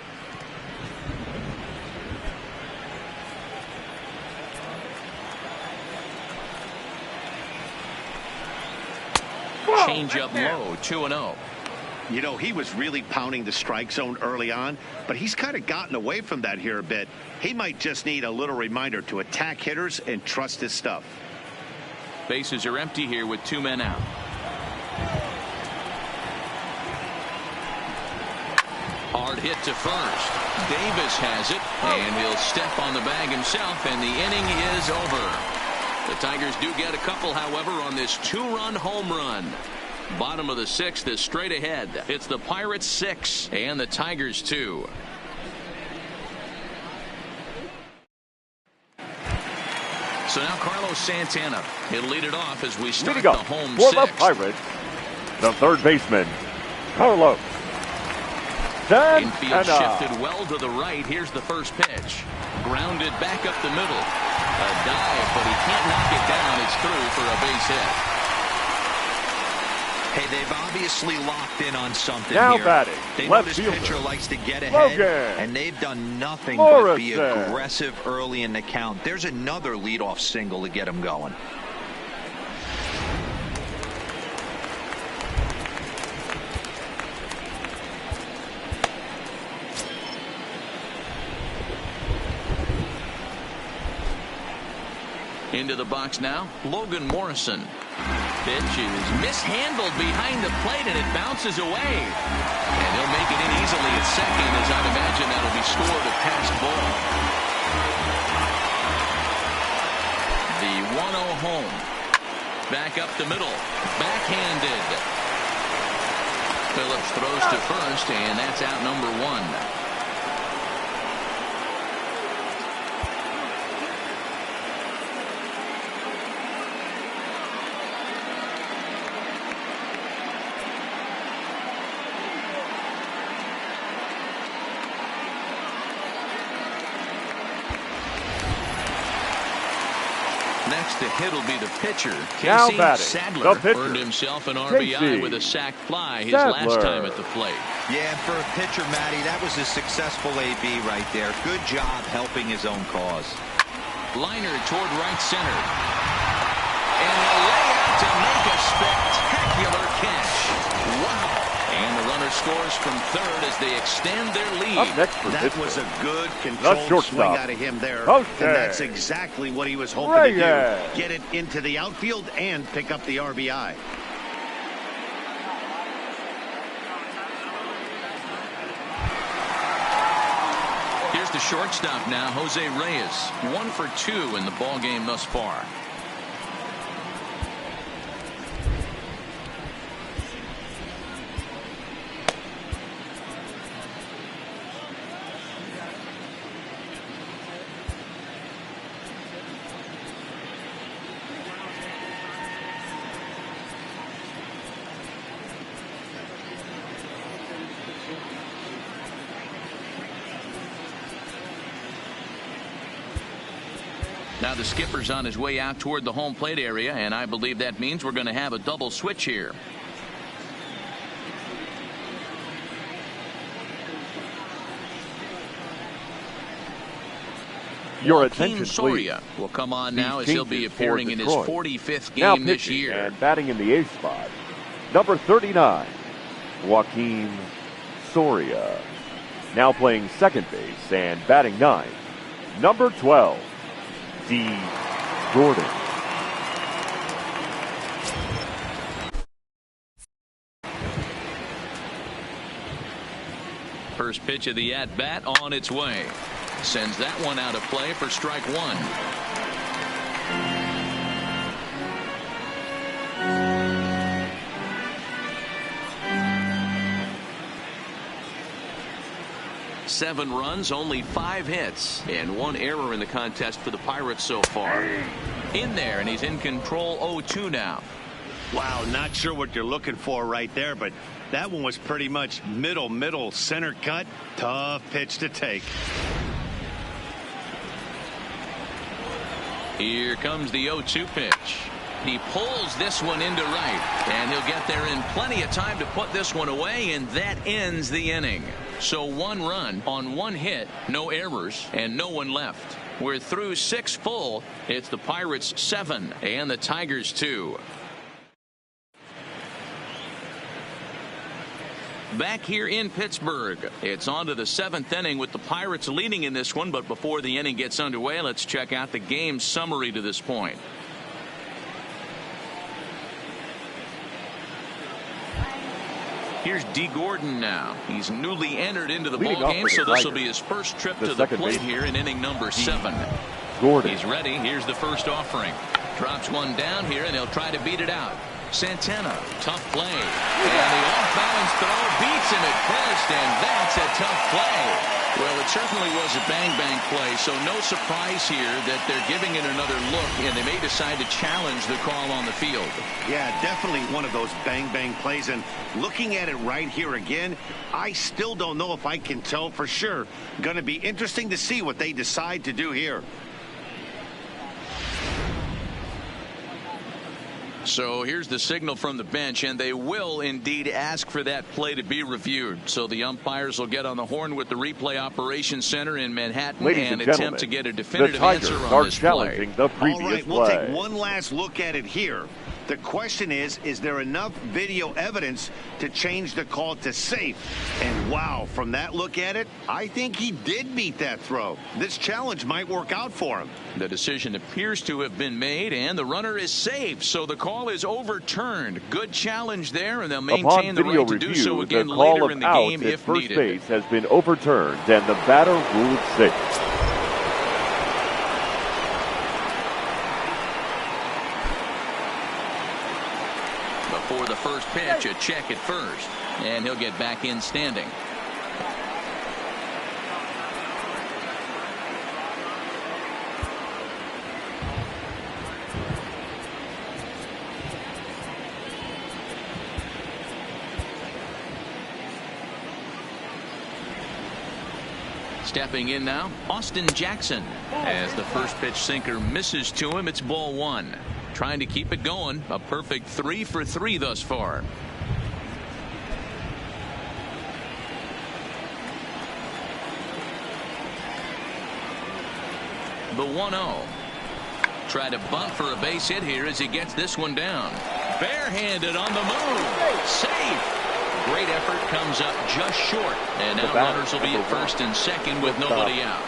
Changeup low, 2-0. You know, he was really pounding the strike zone early on, but he's kind of gotten away from that here a bit. He might just need a little reminder to attack hitters and trust his stuff. Bases are empty here with 2 men out. Hard hit to first. Davis has it, and he'll step on the bag himself, and the inning is over. The Tigers do get a couple, however, on this 2-run home run. Bottom of the 6th is straight ahead. It's the Pirates 6 and the Tigers 2. So now Carlos Santana. He'll lead it off as we start the home for 6th. the Pirates, the third baseman, Carlos Santana. Infield shifted well to the right. Here's the first pitch. Grounded back up the middle. A dive, but he can't knock it down. It's through for a base hit. Hey, they've obviously locked in on something Now here. batting, They know left this fielder, pitcher likes to get ahead, Logan and they've done nothing but be Morrison. aggressive early in the count. There's another leadoff single to get him going. Into the box now, Logan Morrison. Pitch is mishandled behind the plate, and it bounces away. And he'll make it in easily at second, as I'd imagine that'll be scored a passed ball. The 1-0 home. Back up the middle. Backhanded. Phillips throws to first, and that's out number 1. Next to hit will be the pitcher. Now Casey batting, Sadler the pitcher. earned himself an RBI Casey with a sac fly his Sadler. last time at the plate. Yeah, for a pitcher, Matty, that was a successful AB right there. Good job helping his own cause. Liner toward right center. And a layout to make a spectacular catch. Wow. And the runner scores from third as they extend their lead. Up next for That Pittsburgh, was a good the controlled swing shortstop, out of him there. Jose And that's exactly what he was hoping to Reyes. do. Get it into the outfield and pick up the RBI. Here's the shortstop now, Jose Reyes. 1 for 2 in the ball game thus far. Now the skipper's on his way out toward the home plate area, and I believe that means we're going to have a double switch here. Your Joaquin attention, Soria please. will come on These now as he'll be changes for appearing in his Detroit. 45th Now game this pitching year. and batting in the eighth spot, number 39, Joaquin Soria. Now playing second base and batting ninth, number 12, D. Gordon. First pitch of the at-bat on its way. Sends that one out of play for strike 1. Seven runs, only 5 hits, and 1 error in the contest for the Pirates so far. In there, and he's in control 0-2 now. Wow, not sure what you're looking for right there, but that one was pretty much middle, center cut. Tough pitch to take. Here comes the 0-2 pitch. He pulls this one into right, and he'll get there in plenty of time to put this one away, and that ends the inning. So 1 run on 1 hit, no errors, and no one left. We're through 6 full. It's the Pirates 7 and the Tigers 2. Back here in Pittsburgh, it's on to the 7th inning with the Pirates leading in this one. But before the inning gets underway, let's check out the game summary to this point. Here's D. Gordon now. He's newly entered into the Leading ball game, off for so the this will Tigers, be his first trip the to the second plate baseman, here in inning number 7. Gordon. He's ready. Here's the first offering. Drops one down here, and he'll try to beat it out. Santana, tough play. And the off-balance throw beats him at first, and that's a tough play. Well, it certainly was a bang-bang play, so no surprise here that they're giving it another look, and they may decide to challenge the call on the field. Yeah, definitely one of those bang plays, and looking at it right here again, I still don't know if I can tell for sure. Going to be interesting to see what they decide to do here. So here's the signal from the bench, and they will indeed ask for that play to be reviewed. So the umpires will get on the horn with the replay operations center in Manhattan and attempt to get a definitive answer on this play. The previous All right, we'll play. take one last look at it here. The question is there enough video evidence to change the call to safe? And wow, from that look at it, I think he did beat that throw. This challenge might work out for him. The decision appears to have been made, and the runner is safe, so the call is overturned. Good challenge there, and they'll maintain the right to do so again later in the game if needed. First base has been overturned, and the batter ruled safe. Before the first pitch, a check at first, and he'll get back in standing. Stepping in now, Austin Jackson. As the first pitch sinker misses to him, it's ball one. Trying to keep it going. A perfect 3 for 3 thus far. The 1-0. Try to bunt for a base hit here as he gets this one down. Barehanded on the move. Safe. Great effort, comes up just short. And now runners will be at first and second with nobody out.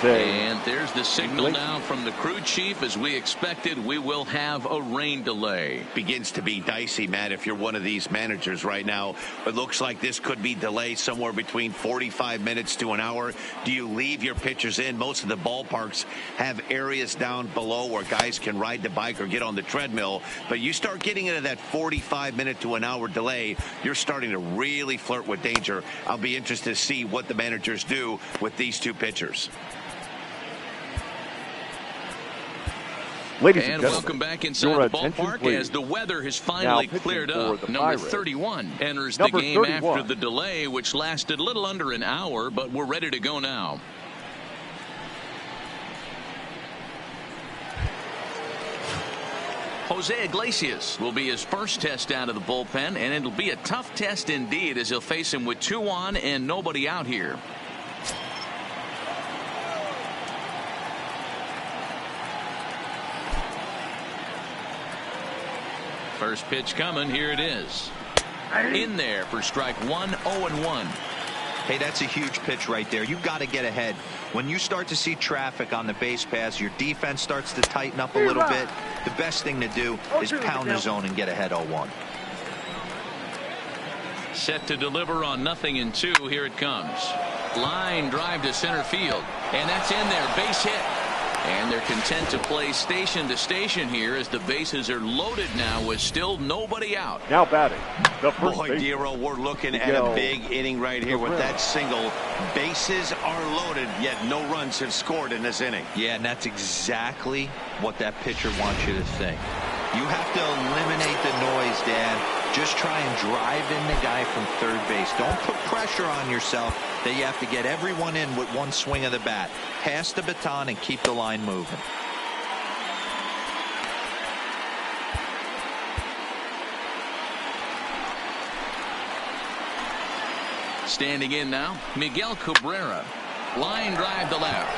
And there's the signal now from the crew chief. As we expected, we will have a rain delay. Begins to be dicey, Matt, if you're one of these managers right now. It looks like this could be delayed somewhere between 45 minutes to an hour. Do you leave your pitchers in? Most of the ballparks have areas down below where guys can ride the bike or get on the treadmill. But you start getting into that 45-minute to an hour delay, you're starting to really flirt with danger. I'll be interested to see what the managers do with these two pitchers. Ladies and welcome back inside the ballpark as the weather has finally cleared up. Number 31 enters the game after the delay, which lasted a little under an hour, but we're ready to go now. Jose Iglesias will be his first test out of the bullpen, and it'll be a tough test indeed as he'll face him with 2 on and nobody out here. First pitch coming. Here it is. In there for strike one. 0-1. Hey, that's a huge pitch right there. You've got to get ahead. When you start to see traffic on the base pass, your defense starts to tighten up a little bit. The best thing to do is pound the zone and get ahead 0-1. Set to deliver on 0-2. Here it comes. Line drive to center field. And that's in there. Base hit. And they're content to play station to station here as the bases are loaded now with still nobody out. Now batting. The first Boy, Dero, we're looking at a big inning right here with that single. Bases are loaded, yet no runs have scored in this inning. Yeah, and that's exactly what that pitcher wants you to think. You have to eliminate the noise, Dan. Just try and drive in the guy from third base. Don't put pressure on yourself that you have to get everyone in with one swing of the bat. Pass the baton and keep the line moving. Standing in now, Miguel Cabrera. Line drive to left.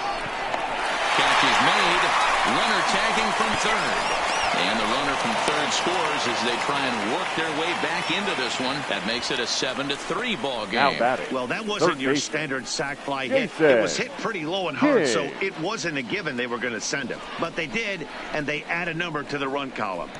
Catch is made. Runner tagging from third. And the runner from third scores as they try and work their way back into this one. That makes it a 7-3 ball game. Well, that wasn't your standard sac fly hit. It was hit pretty low and hard, so it wasn't a given they were going to send him. But they did, and they add a number to the run column.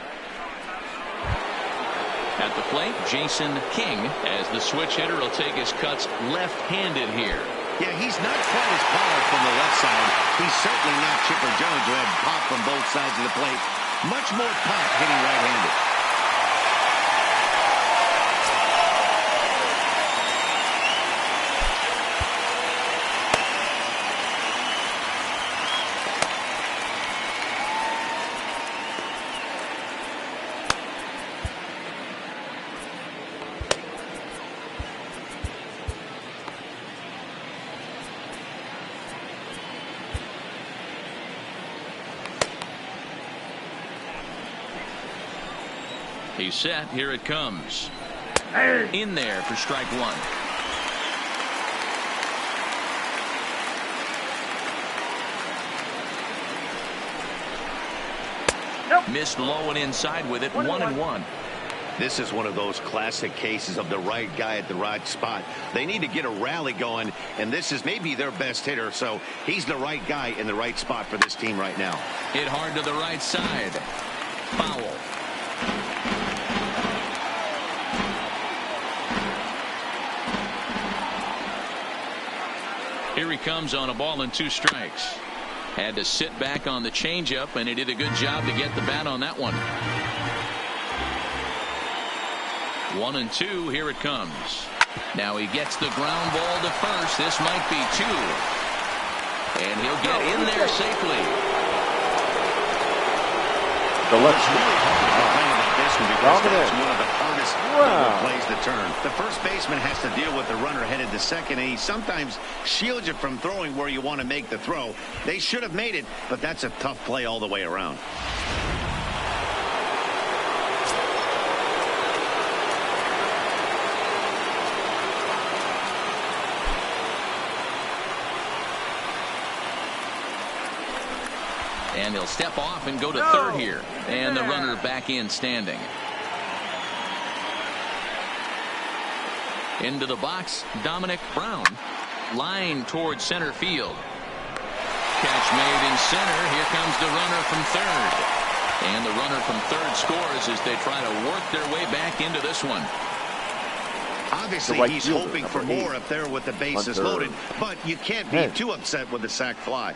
At the plate, Jason King, as the switch hitter will take his cuts left-handed here. Yeah, he's not quite as powerful from the left side. He's certainly not Chipper Jones, who had pop from both sides of the plate. Much more pop hitting right-handed. He's set. Here it comes. In there for strike one. Missed low and inside with it. 1-1. This is one of those classic cases of the right guy at the right spot. They need to get a rally going, and this is maybe their best hitter, so he's the right guy in the right spot for this team right now. Hit hard to the right side. Foul. Here he comes on a ball and 2 strikes. Had to sit back on the changeup, and he did a good job to get the bat on that one. 1-2. Here it comes. Now he gets the ground ball to first. This might be 2. And he'll get in there safely. The left. It's really hard to complain about this one because that's one of the hardest plays to turn. The first baseman has to deal with the runner headed to second, and he sometimes shields you from throwing where you want to make the throw. They should have made it, but that's a tough play all the way around. And he'll step off and go to third here. And the runner back in standing. Into the box, Dominic Brown. Line towards center field. Catch made in center. Here comes the runner from third. And the runner from third scores as they try to work their way back into this one. Obviously, he's hoping for more up there with the bases loaded, but you can't be too upset with the sac fly.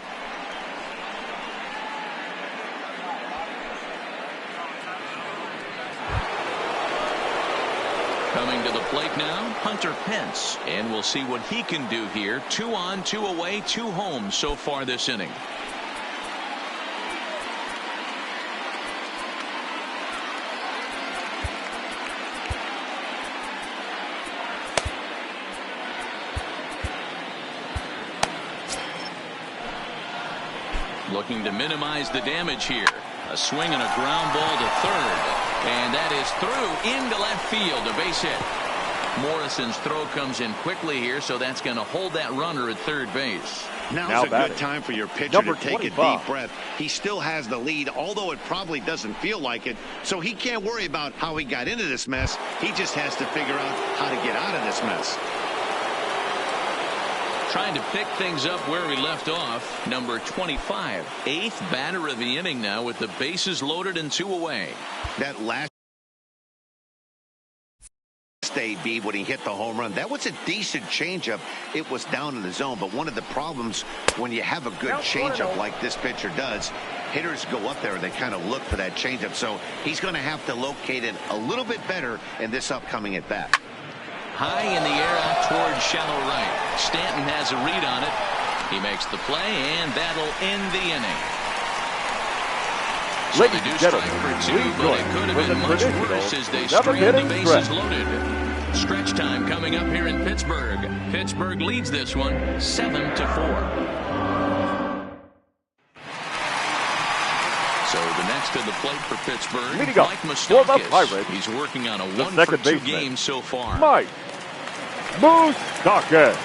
Coming to the plate now, Hunter Pence. And we'll see what he can do here. 2 on, 2 away, 2 home so far this inning. Looking to minimize the damage here. A swing and a ground ball to third. And that is through into left field, a base hit. Morrison's throw comes in quickly here, so that's going to hold that runner at third base. Now's a good time for your pitcher to take a deep breath. He still has the lead, although it probably doesn't feel like it. So he can't worry about how he got into this mess. He just has to figure out how to get out of this mess. Trying to pick things up where we left off. Number 25, 8th batter of the inning now with the bases loaded and 2 away. That last AB when he hit the home run, that was a decent changeup. It was down in the zone, but one of the problems when you have a good changeup like this pitcher does, hitters go up there and they kind of look for that changeup. So he's going to have to locate it a little bit better in this upcoming at bat. High in the air out towards shallow right. Stanton has a read on it. He makes the play, and that'll end the inning. So they do strike for 2, but it could have been much worse as they strand the bases loaded. Stretch time coming up here in Pittsburgh. Pittsburgh leads this one 7-4. So the next to the plate for Pittsburgh, Mike Moustakas. He's working on a 1-for-2 game so far. Mike Moustakas.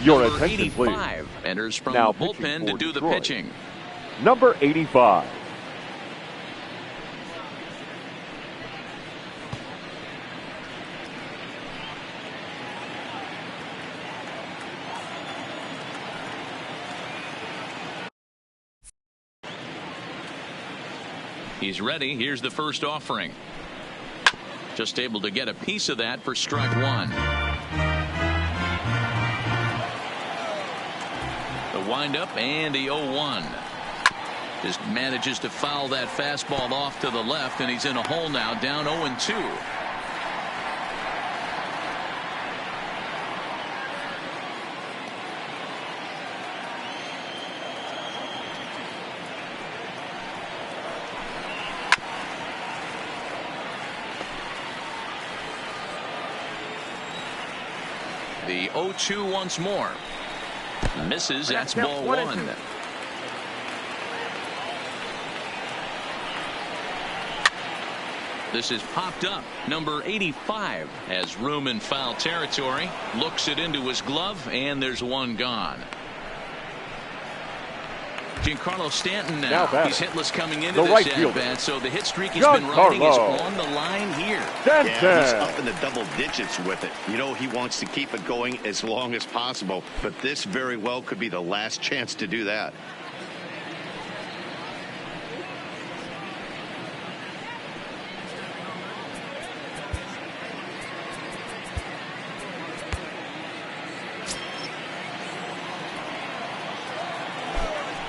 Your attention, 85 please. Enters from Now the bullpen to do the Detroit. pitching. Number 85. He's ready. Here's the first offering. Just able to get a piece of that for strike 1. The windup and the 0-1. Just manages to foul that fastball off to the left, and he's in a hole now, down 0-2. The 0-2 once more. Misses. That's ball one. This is popped up. Number 85 has room in foul territory. Looks it into his glove, and there's one gone. Giancarlo Stanton now. He's hitless coming into this at-bat, so the hit streak he's been riding is on the line here. Yeah, he's up in the double digits with it. You know he wants to keep it going as long as possible, but this very well could be the last chance to do that.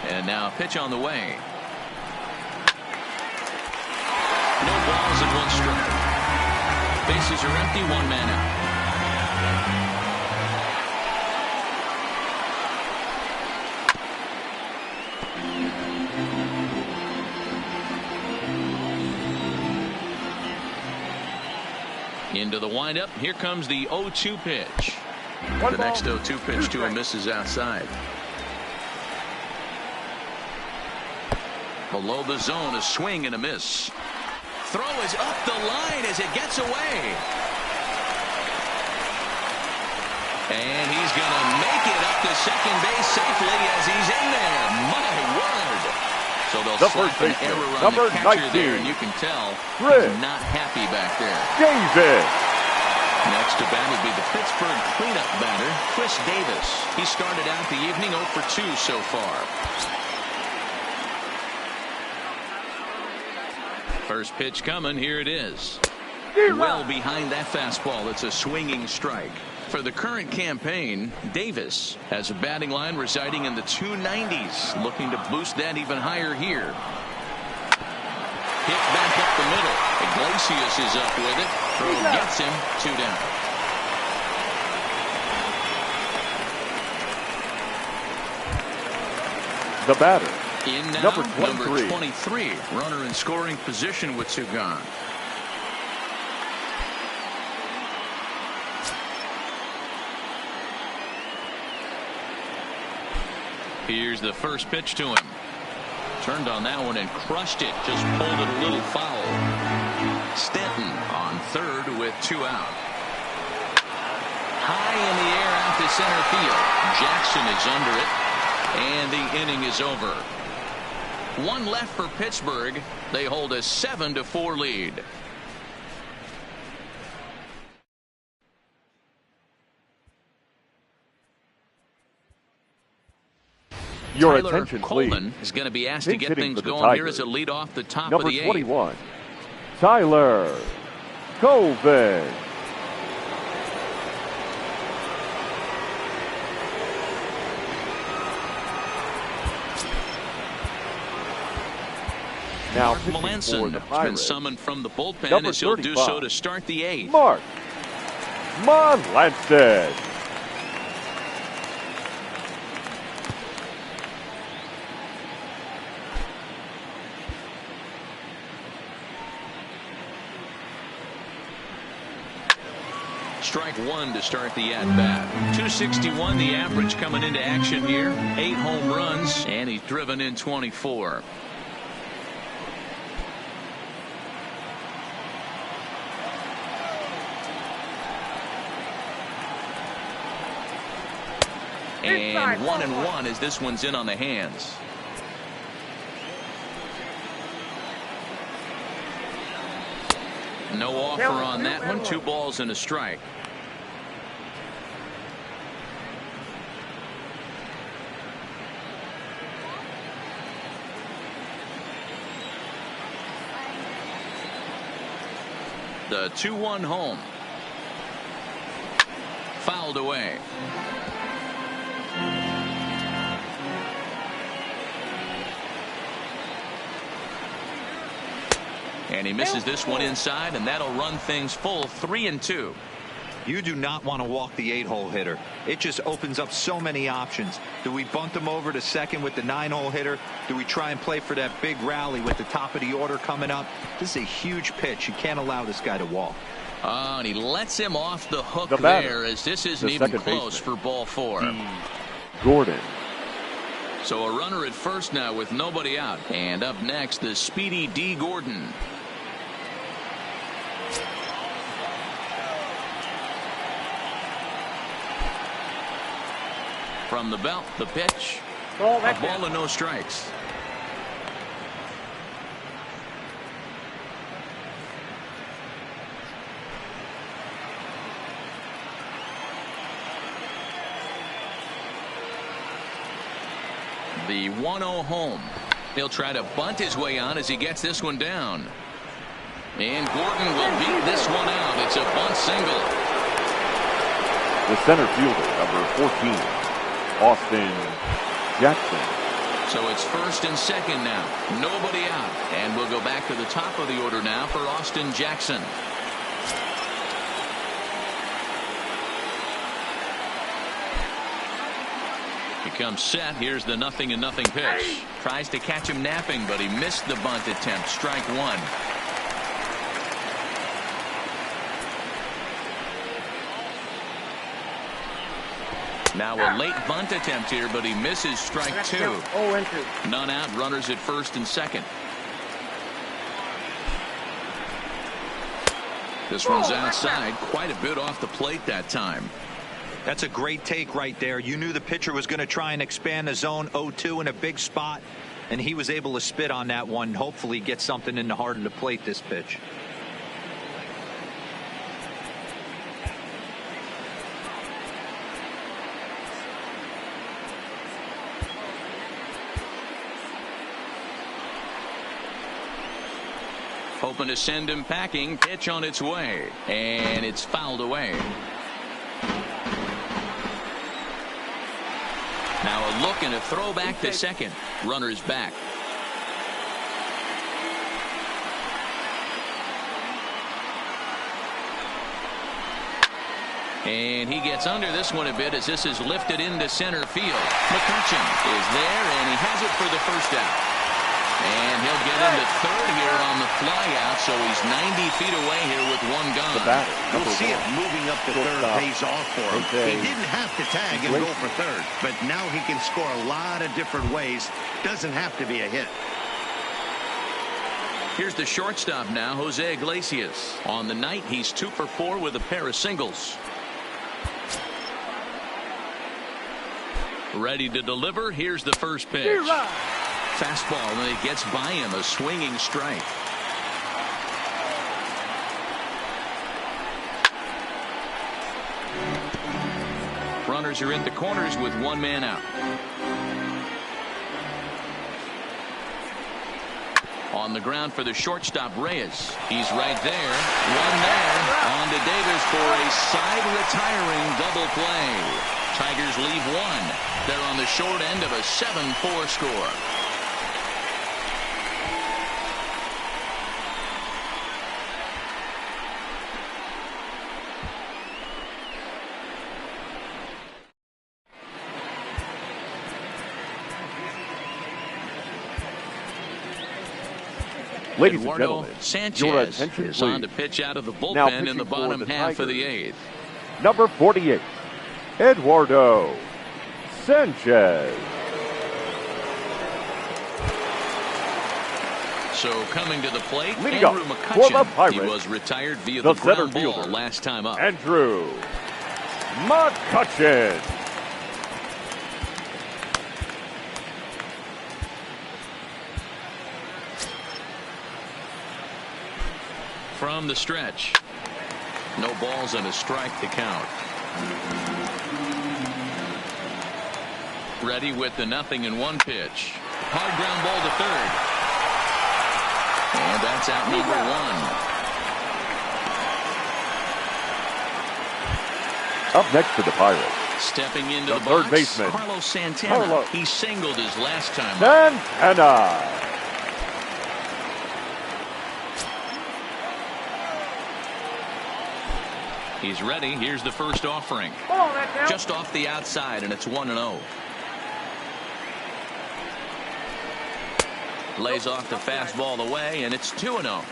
And now pitch on the way. No balls and one strike. Bases are empty, one man out. Into the windup. Here comes the 0-2 pitch. The next 0-2 pitch to him misses outside. Below the zone, a swing and a miss. Throw is up the line as it gets away. And he's going to make it up to second base safely as he's in there. My word. So they'll slap an error on the catcher there, and you can tell he's not happy back there. Davis. Next to bat will be the Pittsburgh cleanup batter, Chris Davis. He started out the evening 0 for 2 so far. First pitch coming. Here it is. Well behind that fastball. It's a swinging strike. For the current campaign, Davis has a batting line residing in the 290s. Looking to boost that even higher here. Hit back up the middle. Iglesias is up with it. Throw gets him. 2 down. The batter. In now, number 23. Runner in scoring position with 2 gone. Here's the first pitch to him. Turned on that one and crushed it. Just pulled it a little foul. Stanton on third with 2 out. High in the air out to center field. Jackson is under it. And the inning is over. 1 left for Pittsburgh. They hold a 7-4 lead. Your Tyler attention, Coleman please. is going to be asked to get things going here as a lead off the top of the 8th. Number 21, Tyler Colvin. Now Mark Melanson has been summoned from the bullpen Number as he'll 35. do so to start the 8th. Mark Melanson. Strike 1 to start the at-bat. 261 the average coming into action here. 8 home runs, and he's driven in 24. And 1-1 as this one's in on the hands. No offer on that one. 2 balls and a strike. The 2-1 home. Fouled away. And he misses this one inside, and that'll run things full 3-2. You do not want to walk the 8-hole hitter. It just opens up so many options. Do we bunt him over to second with the 9-hole hitter? Do we try and play for that big rally with the top of the order coming up? This is a huge pitch. You can't allow this guy to walk. And he lets him off the hook there, as this isn't even close for ball 4. Gordon. So a runner at first now with nobody out. And up next, the speedy D. Gordon. From the belt, the pitch. A ball and no strikes. The 1-0 home. He'll try to bunt his way on as he gets this one down. And Gordon will beat this one out. It's a bunt single. The center fielder, number 14, Austin Jackson. So it's first and second now. Nobody out. And we'll go back to the top of the order now for Austin Jackson. Comes set. Here's the 0-0 pitch. Tries to catch him napping, but he missed the bunt attempt. Strike one. Now a late bunt attempt here, but he misses strike two. None out. Runners at first and second. This one's outside. Quite a bit off the plate that time. That's a great take right there. You knew the pitcher was going to try and expand the zone 0-2 in a big spot, and he was able to spit on that one. Hopefully get something in the heart of the plate this pitch. Hoping to send him packing. Pitch on its way, and it's fouled away. Now a look and a throw back to second. Runners back. And he gets under this one a bit as this is lifted into center field. McCutcheon is there, and he has it for the first out. And he'll get into third here on the fly out, so he's 90 feet away here with one gone. You'll see it moving up to third pays off for him. He didn't have to tag and go for third, but now he can score a lot of different ways. Doesn't have to be a hit. Here's the shortstop now, Jose Iglesias. On the night, he's 2 for 4 with a pair of singles. Ready to deliver. Here's the first pitch. Fastball, and it gets by him, a swinging strike. Runners are at the corners with one man out. On the ground for the shortstop, Reyes. He's right there. One there. On to Davis for a side retiring double play. Tigers leave one. They're on the short end of a 7-4 score. Ladies and Eduardo gentlemen, Sanchez your attention, is on to please. pitch out of the Now bullpen in the pitching for bottom the half of the Tigers. 8th. Number 48, Eduardo Sanchez. So coming to the plate, Leading Andrew up for the McCutcheon. Pirates, He was retired via the the center ground ball fielder, last time up. Andrew McCutcheon. From the stretch. No balls and a strike to count. Ready with the 0-1 pitch. Hard ground ball to third. And that's out number one. Up next for the Pirates, Stepping into the the third box, baseman, Carlos Santana. Carlos He singled his last time up. Santana. He's ready. Here's the first offering. Just off the outside, and it's 1-0. Lays off the fastball away, and it's 2-0.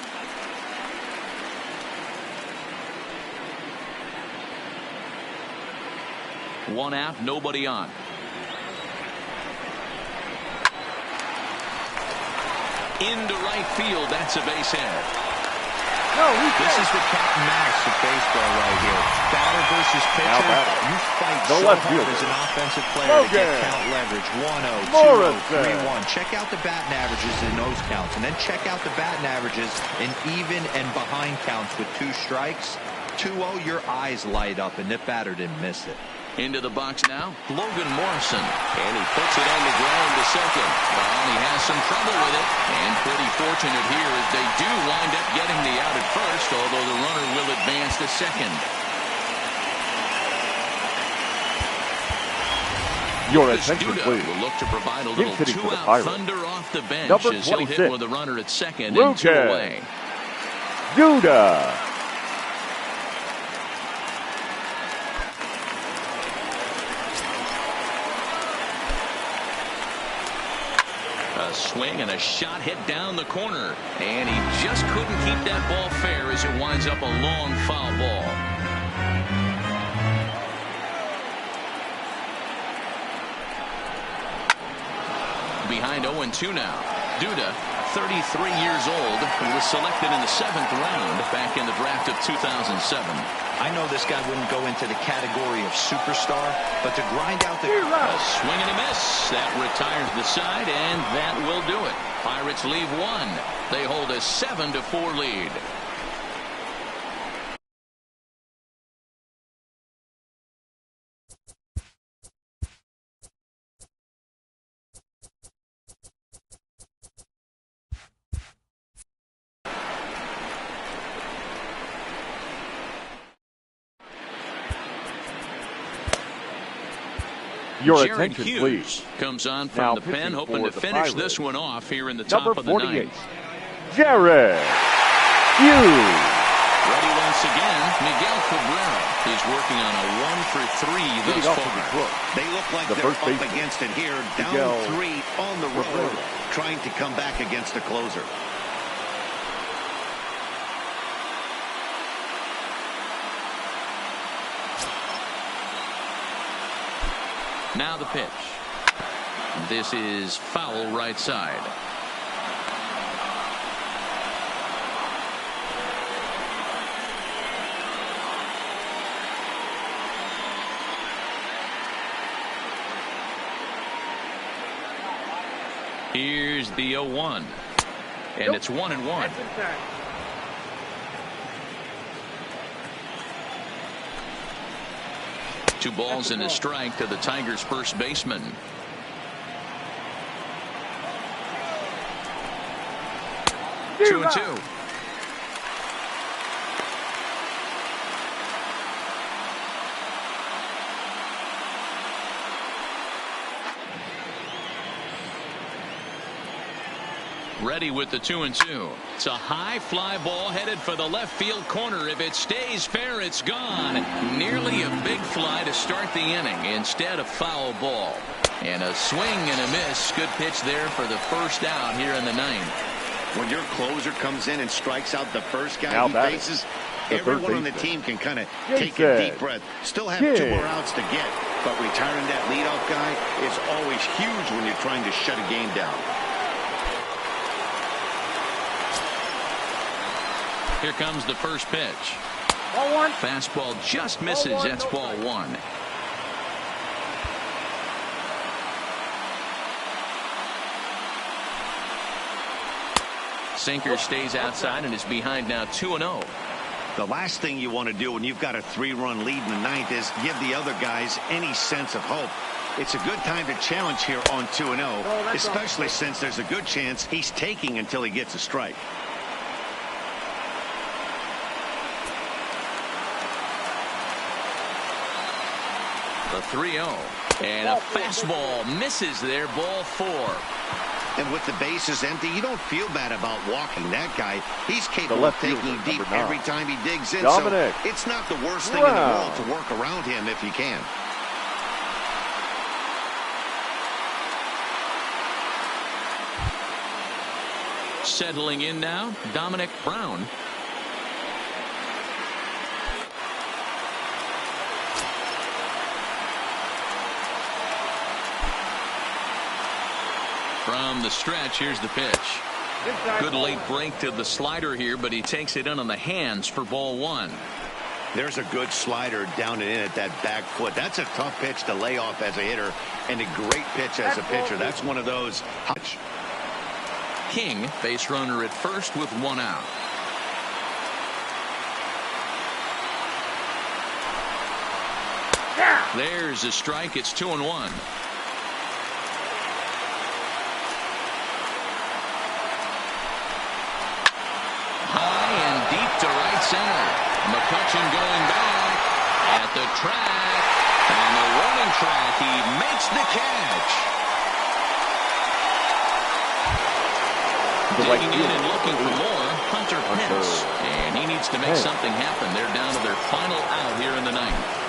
One out, nobody on. Into right field. That's a base hit. This is the cat and mouse of baseball right here. Batter versus pitcher. You fight so hard as an offensive player to get count leverage. 1-0, 2-0, 3-1. Check out the batting averages in those counts, and then check out the batting averages in even and behind counts with 2 strikes. 2-0, your eyes light up, and the batter didn't miss it. Into the box now, Logan Morrison. And he puts it on the ground to second. Well, he has some trouble with it. And pretty fortunate here as they do wind up getting the out at first, although the runner will advance to second. Your attention, Duda please. will look to provide a little two-out thunder off the bench Number as he'll 26. hit with a runner at second and 2 away. Duda. A swing and a shot hit down the corner. And he just couldn't keep that ball fair as it winds up a long foul ball. Behind 0-2 now. Duda, 33 years old, was selected in the 7th round back in the draft of 2007. I know this guy wouldn't go into the category of superstar, but to grind out the... A swing and a miss. That retires the side, and that will do it. Pirates leave 1. They hold a 7-4 lead. Your Jared attention, Hughes please. comes on from Now the pen, hoping for to the finish Pirates. this one off here in the top Number of the 48, ninth. Jared Hughes. Ready once again, Miguel Cabrera. He's working on a 1-for-3 thus far. They look like The they're first up baseman, against it here, down Miguel 3 on the road, Cabrera. trying to come back against the closer. Now the pitch. This is foul right side. Here's the 0-1. And it's 1-1. 2 balls and a strike to the Tigers' first baseman. Two and 2. Ready with the 2-2. It's a high fly ball headed for the left field corner. If it stays fair, it's gone. Nearly a big fly to start the inning. Instead, a foul ball. And a swing and a miss. Good pitch there for the first out here in the 9th. When your closer comes in and strikes out the first guy Now he batting, faces, the everyone third on the baseman, team can kind of take Jason a deep breath. Still have Kidd. 2 more outs to get, but retiring that leadoff guy is always huge when you're trying to shut a game down. Here comes the first pitch. Ball 1. Fastball just misses. That's ball 1. Sinker stays outside and is behind now 2-0. The last thing you want to do when you've got a 3-run lead in the 9th is give the other guys any sense of hope. It's a good time to challenge here on 2-0, especially since there's a good chance he's taking until he gets a strike. The 3-0. And a fastball misses there, ball 4. And with the bases empty, you don't feel bad about walking that guy. He's capable of left taking fielder, deep number 9. every time he digs in. Dominic So it's not the worst thing in the world to work around him if you can. Settling in now, Dominic Brown. From the stretch, here's the pitch. Good late break to the slider here, but he takes it in on the hands for ball one. There's a good slider down and in at that back foot. That's a tough pitch to lay off as a hitter, and a great pitch as a pitcher. That's one of those. King, base runner at first with one out. There's a strike. It's 2-1. High and deep to right center. McCutchen going back at the track. On the warning track, he makes the catch. Digging in and looking for more, Hunter Pence. And he needs to make something happen. They're down to their final out here in the ninth.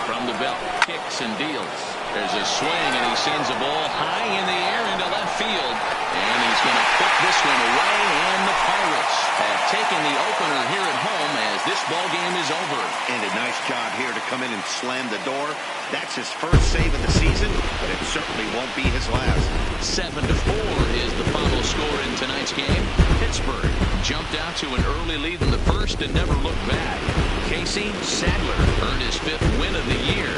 From the belt, kicks and deals. There's a swing, and he sends a ball high in the air into left field. And he's going to put this one away, and the Pirates have taken the opener here at home as this ball game is over. And a nice job here to come in and slam the door. That's his first save of the season, but it certainly won't be his last. 7-4 is the final score in tonight's game. Pittsburgh jumped out to an early lead in the first and never looked back. Casey Sadler earned his 5th win of the year.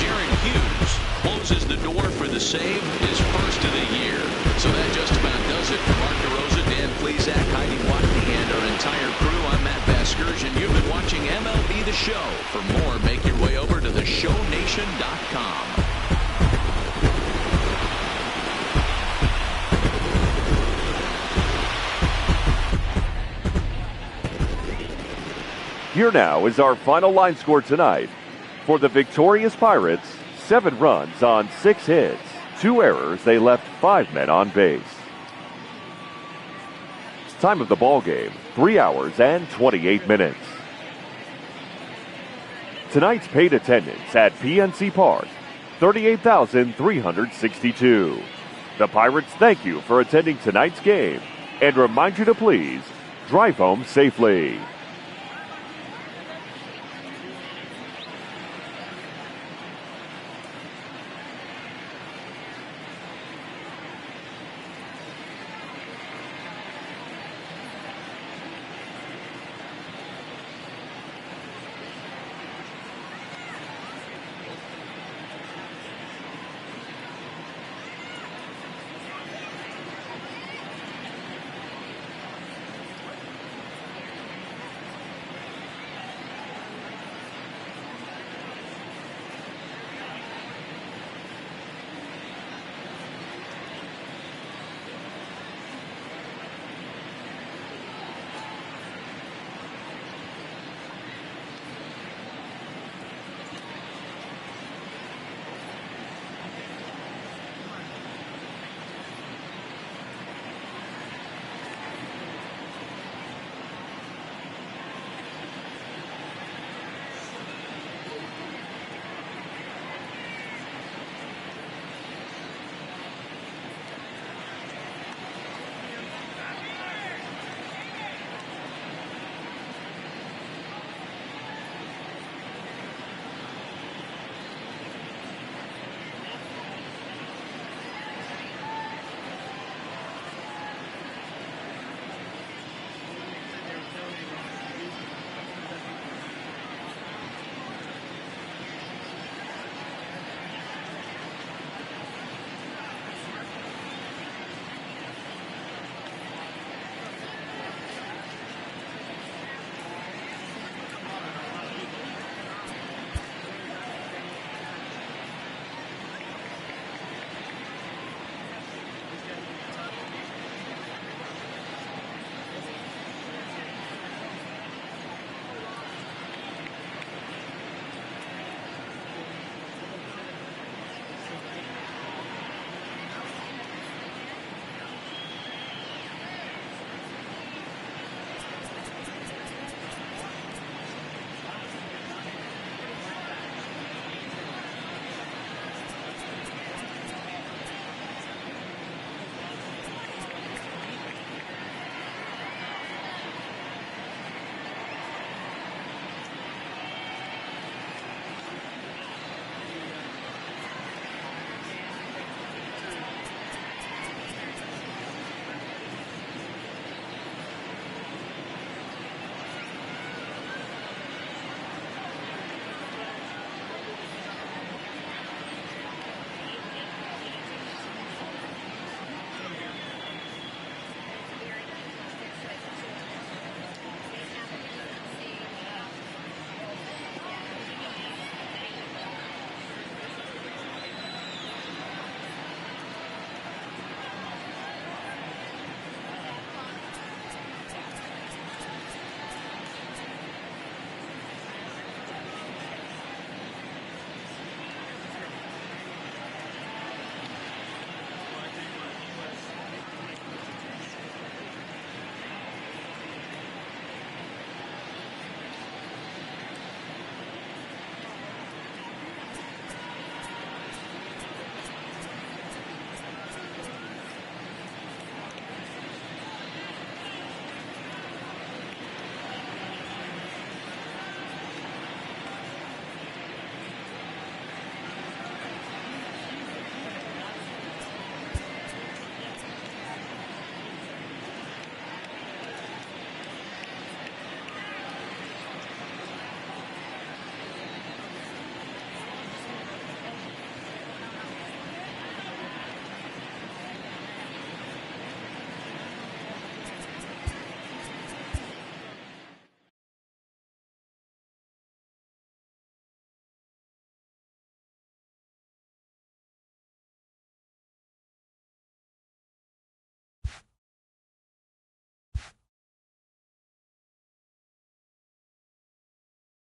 Jared Hughes closes the door for the save, his first of the year. So that just about does it for Mark DeRosa, Dan Plesac, Heidi Watney, and our entire crew. I'm Matt Vasgersian. You've been watching MLB The Show. For more, make your way over to theshownation.com. Here now is our final line score tonight. For the victorious Pirates, 7 runs on 6 hits. 2 errors, they left 5 men on base. Time of the ball game, 3 hours and 28 minutes. Tonight's paid attendance at PNC Park, 38,362. The Pirates thank you for attending tonight's game and remind you to please drive home safely.